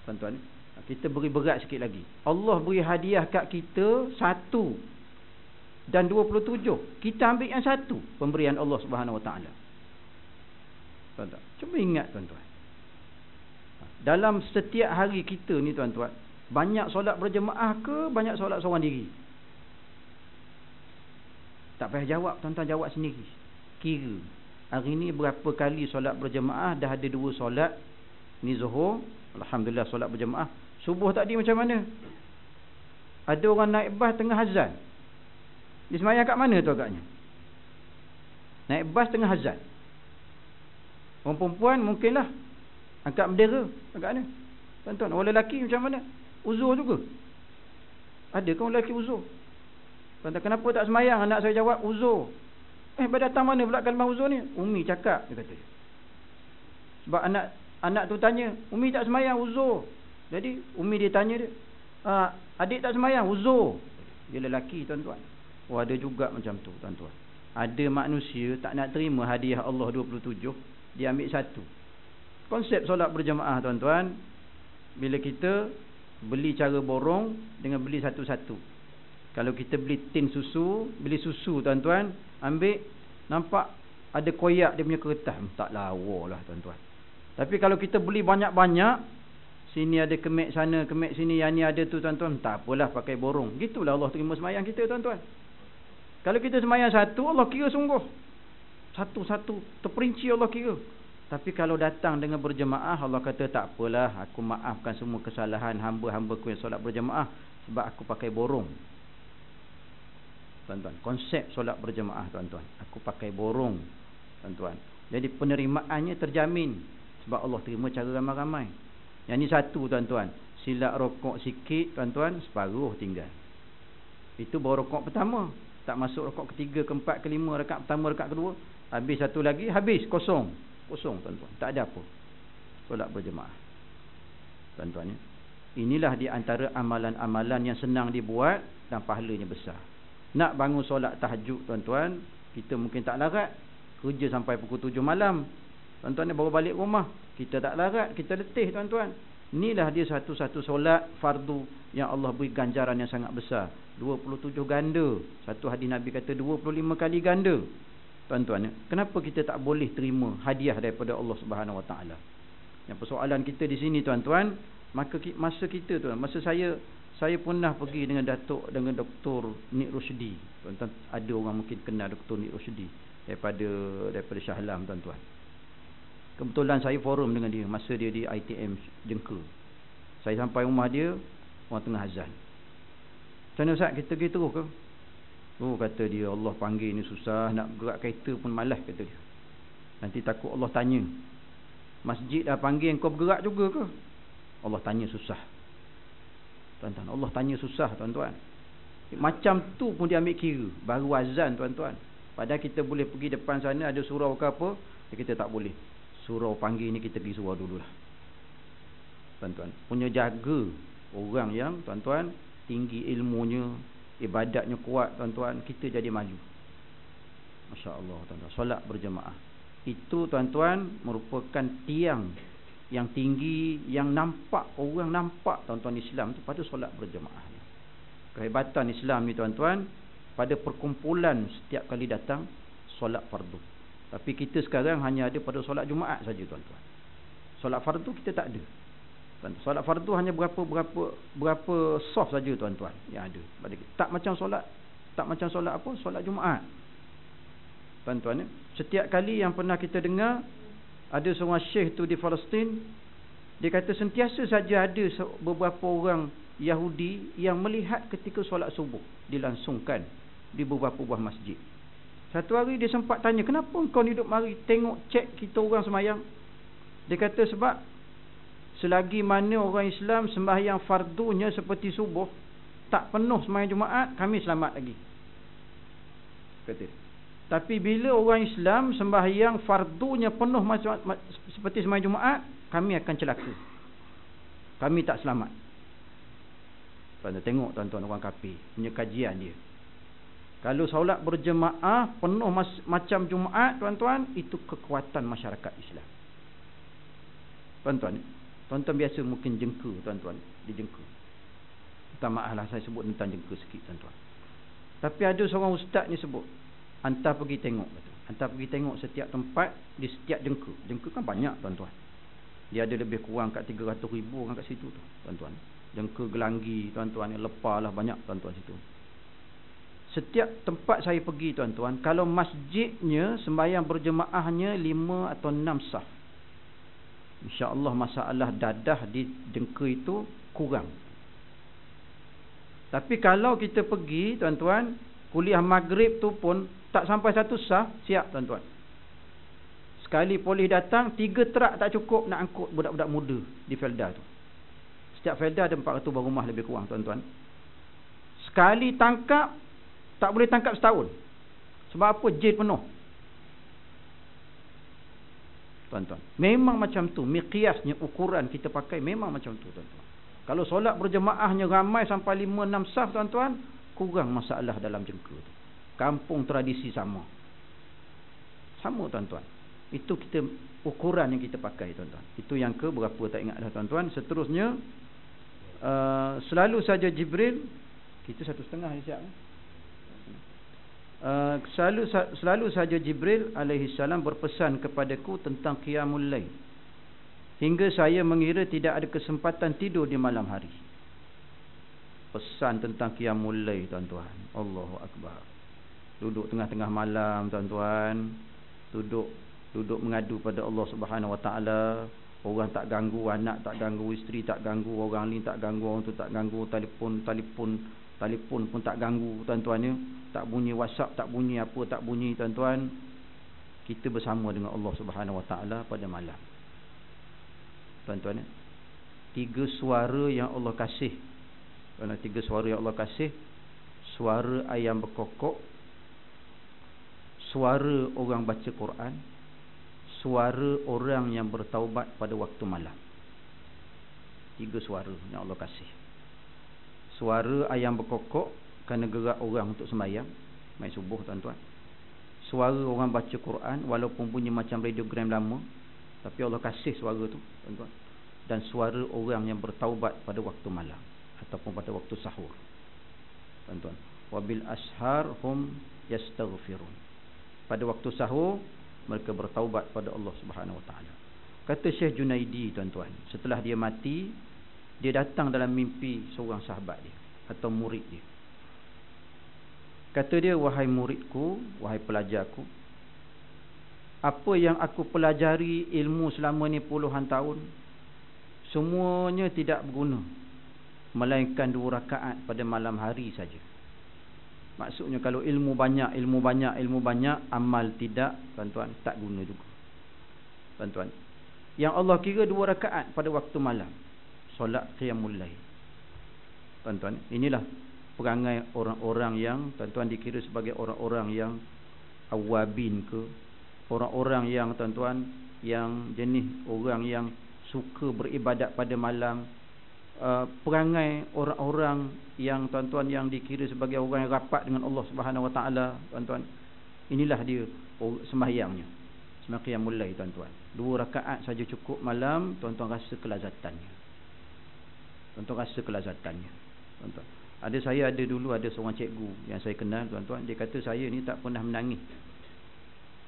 tuan-tuan. Kita beri berat sikit lagi. Allah beri hadiah kat kita 1 dan 27, kita ambil yang 1, pemberian Allah Subhanahu Wa Taala. Tuan-tuan, cuba ingat, tuan-tuan, dalam setiap hari kita ni, tuan-tuan, banyak solat berjemaah ke banyak solat seorang diri? Tak payah jawab, tuan-tuan, jawab sendiri. Kira hari ni berapa kali solat berjemaah. Dah ada 2 solat. Ni Zuhur, alhamdulillah solat berjemaah. Subuh tadi macam mana? Ada orang naik bas tengah azan. Dia sembahyang kat mana tu agaknya? Naik bas tengah azan. Orang perempuan mungkinlah angkat bendera agaknya, tuan-tuan. Orang lelaki macam mana? Uzur juga. Ada ke orang lelaki uzur? Tuan-tuan, kenapa tak semayang? Anak saya jawab, uzur. Pada datang mana pula kalimah uzur ni? Umi cakap, dia kata. Sebab anak tu tanya, Umi tak semayang, uzur. Jadi Umi dia tanya dia, adik tak semayang, uzur. Dia lelaki, tuan-tuan. Ada juga macam tu, tuan-tuan. Ada manusia tak nak terima hadiah Allah 27, dia ambil 1. Konsep solat berjemaah, tuan-tuan, bila kita beli cara borong dengan beli satu-satu. Kalau kita beli tin susu, beli susu tuan-tuan, ambil, nampak ada koyak dia punya kertas, tak lawa lah tuan-tuan. Tapi kalau kita beli banyak-banyak, sini ada kemek sana, kemek sini, yang ni ada tu tuan-tuan, tak apalah pakai borong. Gitulah Allah terima semayang kita tuan-tuan. Kalau kita semayang satu, Allah kira sungguh. Satu-satu, terperinci Allah kira. Tapi kalau datang dengan berjemaah, Allah kata tak apalah, aku maafkan semua kesalahan hamba-hambaku yang solat berjemaah, sebab aku pakai borong. Tuan-tuan, konsep solat berjemaah tuan-tuan, aku pakai borong tuan-tuan. Jadi penerimaannya terjamin, sebab Allah terima cara ramai-ramai. Yang ni satu tuan-tuan, silap rokok sikit tuan-tuan, separuh tinggal. Itu baru rokok pertama. Tak masuk rokok ketiga, keempat, kelima, rakaat pertama, rakaat kedua. Habis satu lagi, habis, kosong. Kosong tuan-tuan, tak ada apa. Solat berjemaah tuan-tuan ya. Inilah di antara amalan-amalan yang senang dibuat dan pahalanya besar. Nak bangun solat tahajud tuan-tuan, kita mungkin tak larat, kerja sampai pukul 7 malam. Tuan-tuan ni baru balik rumah, kita tak larat, kita letih tuan-tuan. Inilah dia satu-satu solat fardu yang Allah beri ganjaran yang sangat besar. 27 ganda. Satu hadis Nabi kata 25 kali ganda. Tuan-tuan, kenapa kita tak boleh terima hadiah daripada Allah Subhanahu Wa Taala? Yang persoalan kita di sini tuan-tuan, masa kita tuan, masa saya pernah pergi dengan Dr. Nik Rusdi. Tuan-tuan, ada orang mungkin kenal Dr. Nik Rusdi daripada Shah Alam tuan-tuan. Kebetulan saya forum dengan dia masa dia di ITM Jengka. Saya sampai rumah dia, orang tengah azan. Macam mana Ustaz, kita pergi terus ke? Oh, kata dia, Allah panggil ni susah, nak gerak kereta pun malas, kata dia. Nanti takut Allah tanya, masjid dah panggil, kau bergerak juga ke? Allah tanya susah. Tuan-tuan, Allah tanya susah tuan-tuan. Macam tu pun dia ambil kira, baru azan tuan-tuan. Padahal kita boleh pergi depan sana, ada surau ke apa, kita tak boleh. Surau panggil ni kita pergi surau dululah. Tuan-tuan, punya jaga orang yang tuan-tuan tinggi ilmunya, ibadatnya kuat tuan-tuan, kita jadi malu. Masya-Allah tuan-tuan, solat berjemaah itu tuan-tuan merupakan tiang yang tinggi, yang nampak, orang nampak tuan-tuan Islam tu pada solat berjemaah. Kehebatan Islam ni tuan-tuan pada perkumpulan setiap kali datang solat fardu. Tapi kita sekarang hanya ada pada solat Jumaat saja tuan-tuan. Solat fardu kita tak ada. Solat fardu hanya berapa soft saja tuan-tuan yang ada pada kita. Tak macam solat apa? Solat Jumaat. Tuan-tuan, setiap kali yang pernah kita dengar ada seorang syekh tu di Palestin, dia kata sentiasa saja ada beberapa orang Yahudi yang melihat ketika solat subuh dilangsungkan di beberapa buah masjid. Satu hari dia sempat tanya, kenapa kau hidup mari tengok cek kita orang semayang? Dia kata sebab selagi mana orang Islam sembahyang fardunya seperti subuh tak penuh sembahyang Jumaat, kami selamat lagi. Kata. Tapi bila orang Islam sembahyang fardunya penuh seperti sembahyang Jumaat, kami akan celaka. Kami tak selamat. Tuan-tuan tengok tuan-tuan orang kafir punya kajian dia. Kalau solat berjemaah penuh macam Jumaat tuan-tuan, itu kekuatan masyarakat Islam. Tuan-tuan biasa mungkin Jengka tuan-tuan, di Jengka. Minta maaf lah saya sebut tentang Jengka sikit tuan-tuan. Tapi ada seorang ustaz ni sebut, hantar pergi tengok, kata. Hantar pergi tengok setiap tempat di setiap Jengka. Jengka kan banyak tuan-tuan. Dia ada lebih kurang kat 300,000 orang kat situ tu, tuan-tuan. Jengka Gelanggi tuan-tuan, yang Lepah lah banyak tuan-tuan situ. Setiap tempat saya pergi tuan-tuan, kalau masjidnya sembahyang berjemaahnya 5 atau 6 saf, insya-Allah masalah dadah di Jengka itu kurang. Tapi kalau kita pergi tuan-tuan, kuliah maghrib tu pun tak sampai 1 saf, siap tuan-tuan. Sekali polis datang, 3 trak tak cukup nak angkut budak-budak muda di Felda tu. Setiap Felda ada 400 buah rumah lebih kurang tuan-tuan. Sekali tangkap, tak boleh tangkap setahun. Sebab apa? Jail penuh. Tuan-tuan, memang macam tu. Miqyasnya, ukuran kita pakai memang macam tu tuan-tuan. Kalau solat berjemaahnya ramai sampai 5-6 saf tuan-tuan, kurang masalah dalam Jengka tu. Kampung tradisi sama. Sama tuan-tuan. Itu kita ukuran yang kita pakai tuan-tuan. Itu yang ke berapa tak ingat dah tuan-tuan. Seterusnya selalu saja Jibril Kita 1.5 ni siap. Selalu saja Jibril alaihi salam berpesan kepadaku tentang qiyamul lail, hingga saya mengira tidak ada kesempatan tidur di malam hari. Pesan tentang qiyamul lail, tuan-tuan. Allahu akbar. Duduk tengah-tengah malam, tuan-tuan, duduk mengadu pada Allah Subhanahu wa taala. Orang tak ganggu, anak tak ganggu, isteri tak ganggu, orang lain tak ganggu, orang tu tak ganggu, telefon pun tak ganggu, tuan-tuan ya. Tak bunyi WhatsApp, tak bunyi apa, tak bunyi, tuan-tuan. Kita bersama dengan Allah Subhanahu wa taala pada malam. Tuan-tuan ya. 3 suara yang Allah kasih. Kerana 3 suara yang Allah kasih, suara ayam berkokok, suara orang baca Quran, suara orang yang bertaubat pada waktu malam. 3 suara yang Allah kasih. Suara ayam berkokok kerana gerak orang untuk sembahyang mai subuh, tuan-tuan. Suara orang baca Quran walaupun bunyi macam radiogram lama, tapi Allah kasih suara tu, tuan-tuan. Dan suara orang yang bertaubat pada waktu malam ataupun pada waktu sahur, tuan-tuan. Wabil ashar hum yastaghfirun. Pada waktu sahur mereka bertaubat pada Allah Subhanahu wa taala. Kata Syekh Junaidi, tuan-tuan, setelah dia mati, dia datang dalam mimpi seorang sahabat dia atau murid dia. Kata dia, wahai muridku, wahai pelajarku, apa yang aku pelajari ilmu selama ni puluhan tahun, semuanya tidak berguna, melainkan 2 rakaat pada malam hari saja. Maksudnya kalau ilmu banyak, amal tidak, tuan-tuan, tak guna juga, tuan-tuan. Yang Allah kira 2 rakaat pada waktu malam, solat qiyamul lail, tuan-tuan. Inilah perangai orang-orang yang, tuan-tuan, dikira sebagai orang-orang yang awabin ke, orang-orang yang, tuan-tuan, yang jenis orang yang suka beribadat pada malam. Perangai orang-orang yang, tuan-tuan, yang dikira sebagai orang yang rapat dengan Allah Subhanahu wa taala, tuan-tuan. Inilah dia sembahyangnya, sembahyang qiyamul lail, tuan-tuan. 2 rakaat saja cukup malam, tuan-tuan rasa kelazatannya. Tuan-tuan rasa kelazatannya, tuan-tuan. Saya ada dulu seorang cikgu yang saya kenal, tuan-tuan. Dia kata saya ni tak pernah menangis.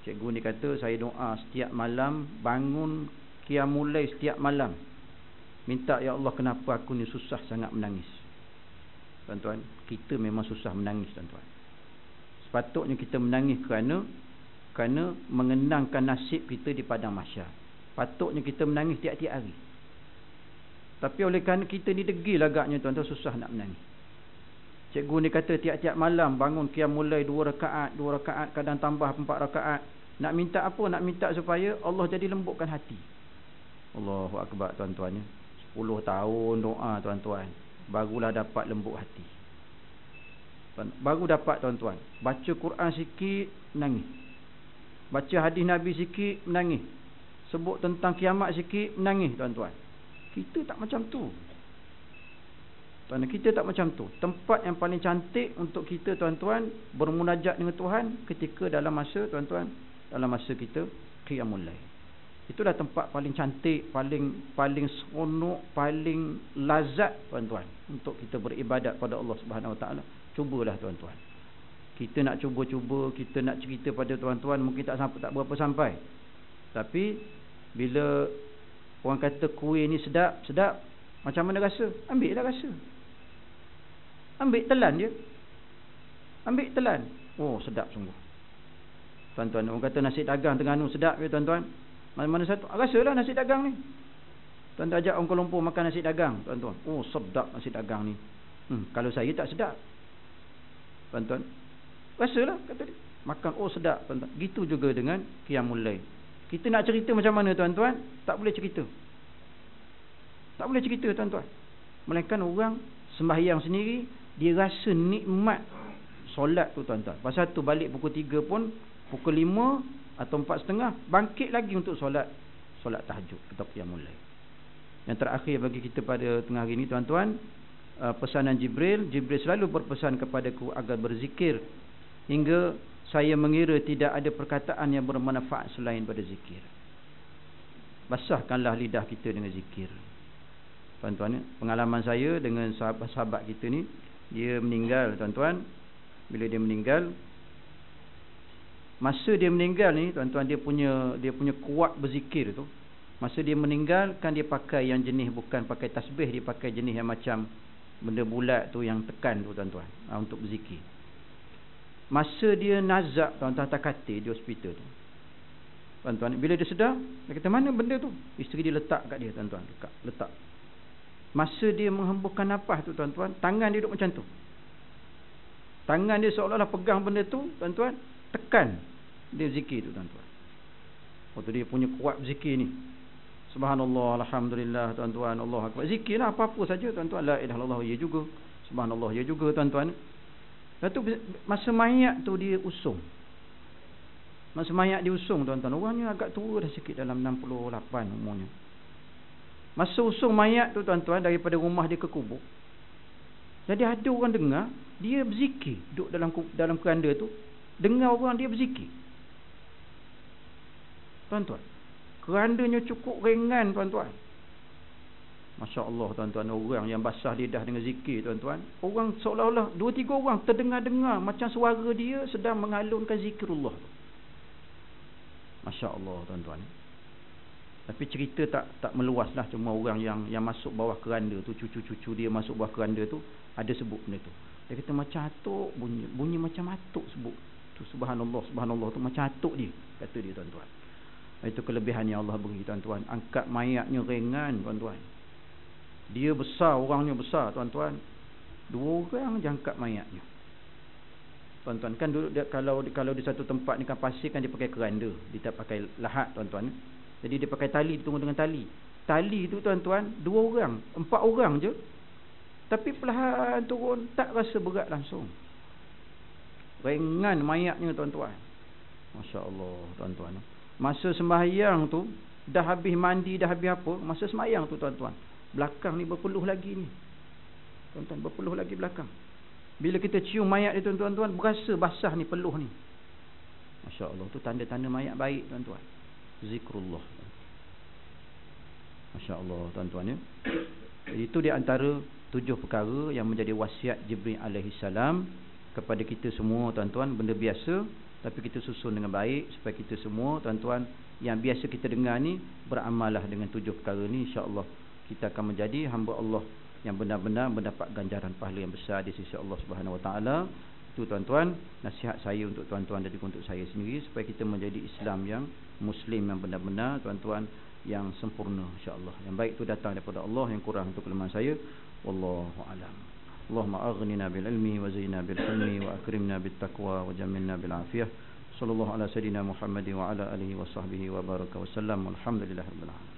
Cikgu ni kata saya doa setiap malam, bangun qiyamul lail setiap malam, minta, ya Allah, kenapa aku ni susah sangat menangis. Tuan-tuan, kita memang susah menangis, tuan-tuan. Sepatutnya kita menangis kerana mengenangkan nasib kita di padang mahsyar. Patutnya kita menangis tiap-tiap hari. Tapi oleh kerana kita ni degil agaknya, tuan-tuan, susah nak menangis. Cikgu ni kata tiap-tiap malam bangun qiyamul lail 2 rakaat, kadang tambah 4 rakaat. Nak minta apa? Nak minta supaya Allah jadi lembutkan hati. Allahu akbar, tuan-tuan ya. 10 tahun doa, tuan-tuan, barulah dapat lembut hati. Baru dapat, tuan-tuan. Baca Quran sikit, menangis. Baca hadis Nabi sikit, menangis. Sebut tentang kiamat sikit, menangis, tuan-tuan. Kita tak macam tu. Tuan-tuan, kita tak macam tu. Tempat yang paling cantik untuk kita, tuan-tuan, bermunajat dengan Tuhan ketika dalam masa, tuan-tuan, dalam masa kita qiyamul lail. Itulah tempat paling cantik, paling seronok, paling lazat, tuan-tuan, untuk kita beribadat pada Allah Subhanahu wa taala. Cubalah, tuan-tuan. Kita nak cuba-cuba, kita nak cerita pada tuan-tuan, mungkin tak berapa sampai. Tapi bila orang kata kuih ni sedap, macam mana rasa? Ambil dah rasa. Ambil telan dia. Ambil telan. Oh, sedap sungguh. Tuan-tuan, orang kata nasi dagang Terengganu sedap ya, tuan-tuan. Mana-mana satu, rasalah nasi dagang ni. Tuan-tuan ajak orang Kuala Lumpur makan nasi dagang, tuan-tuan. Oh, sedap nasi dagang ni. Kalau saya tak sedap, tuan-tuan. Rasalah, kata dia. Makan, oh sedap, tuan-tuan. Gitu juga dengan qiyamul lail. Kita nak cerita macam mana, tuan-tuan? Tak boleh cerita. Tak boleh cerita, tuan-tuan. Melainkan orang sembahyang sendiri, dia rasa nikmat solat tu, tuan-tuan. Pasal tu balik pukul 3 pun, pukul 5 atau 4.30 bangkit lagi untuk solat tahajud atau qiyamul lail. Yang terakhir bagi kita pada tengah hari ini, tuan-tuan, pesanan Jibril selalu berpesan kepadaku agar berzikir hingga saya mengira tidak ada perkataan yang bermanfaat selain pada zikir. Basahkanlah lidah kita dengan zikir. Tuan-tuan, pengalaman saya dengan sahabat-sahabat kita ni, Dia meninggal tuan-tuan. Bila dia meninggal, masa dia meninggal ni tuan-tuan, dia punya kuat berzikir tu. Masa dia meninggal kan dia pakai yang jenis bukan pakai tasbih, dia pakai jenis yang macam benda bulat tu yang tekan tu tuan-tuan, untuk berzikir. Masa dia nazak tuan-tuan atas katil di hospital tu, tuan-tuan, bila dia sedar, dia kata mana benda tu? Isteri dia letak kat dia tuan-tuan, letak. Masa dia menghembuskan nafas tu tuan-tuan, tangan dia duduk macam tu. Tangan dia seolah-olah pegang benda tu tuan-tuan, tekan dia zikir tu tuan-tuan. Waktu dia punya kuat zikir ni, subhanallah, alhamdulillah tuan-tuan, Allah akbar, zikirlah apa-apa saja tuan-tuan, la ilaha illallah ya juga, subhanallah ya juga tuan-tuan. Lepas tu masa mayat tu dia usung. Masa mayat dia usung tuan-tuan, orangnya agak tua dah sikit, dalam 68 umurnya. Masa usung mayat tu tuan-tuan, daripada rumah dia ke kubur, jadi ada orang dengar dia berzikir, duduk dalam keranda tu, dengar orang dia berzikir tuan-tuan. Kerandanya cukup ringan tuan-tuan. Masya Allah tuan-tuan, orang yang basah lidah dengan zikir tuan-tuan, orang seolah-olah 2-3 orang terdengar-dengar macam suara dia sedang mengalunkan zikrullah. Masya Allah tuan-tuan. Tapi cerita tak meluaslah, cuma orang yang masuk bawah keranda tu, cucu-cucu dia masuk bawah keranda tu, ada sebut benda tu. Dia kata macam atuk, bunyi macam atuk sebut tu, subhanallah, subhanallah tu macam atuk dia, kata dia tuan-tuan. Itu kelebihan yang Allah beri tuan-tuan. Angkat mayatnya ringan tuan-tuan. Dia besar, orangnya besar tuan-tuan. 2 orang je angkat mayatnya tuan-tuan. Kan dulu dia, kalau di satu tempat ni kan pasir, kan dia pakai keranda, dia tak pakai lahat tuan-tuan. Jadi dia pakai tali, dia tunggu dengan tali. Tali tu tuan-tuan, 2 orang, 4 orang je, tapi perlahan turun, tak rasa berat langsung. Ringan mayatnya tuan-tuan. Masya Allah tuan-tuan. Masa sembahyang tu, dah habis mandi, dah habis apa, masa sembahyang tu tuan-tuan, belakang ni berpeluh lagi ni tuan-tuan, berpeluh lagi belakang. Bila kita cium mayat dia tuan-tuan, berasa basah ni peluh ni. Masya Allah, tu tanda-tanda mayat baik tuan-tuan, zikrullah. Masya Allah tuan-tuan ya. Itu di antara 7 perkara yang menjadi wasiat Jibril alaihi salam kepada kita semua tuan-tuan. Benda biasa, tapi kita susun dengan baik supaya kita semua tuan-tuan yang biasa kita dengar ni beramallah dengan 7 perkara ni. InsyaAllah kita akan menjadi hamba Allah yang benar-benar mendapat ganjaran pahala yang besar di sisi Allah Subhanahu Wa Taala. Itu tuan-tuan, nasihat saya untuk tuan-tuan dan juga untuk saya sendiri, supaya kita menjadi Islam yang Muslim yang benar-benar tuan-tuan, yang sempurna insya-Allah. Yang baik itu datang daripada Allah, yang kurang itu kelemahan saya. Wallahu a'lam. Allahumma aghnina bil ilmi wa zayyina bil hilmi wa akrimna bit taqwa wa jammilna bil afiyah. Sallallahu ala sayidina Muhammad wa ala alihi wa sahbihi wa baraka wa sallam. Walhamdulillahirabbil alamin.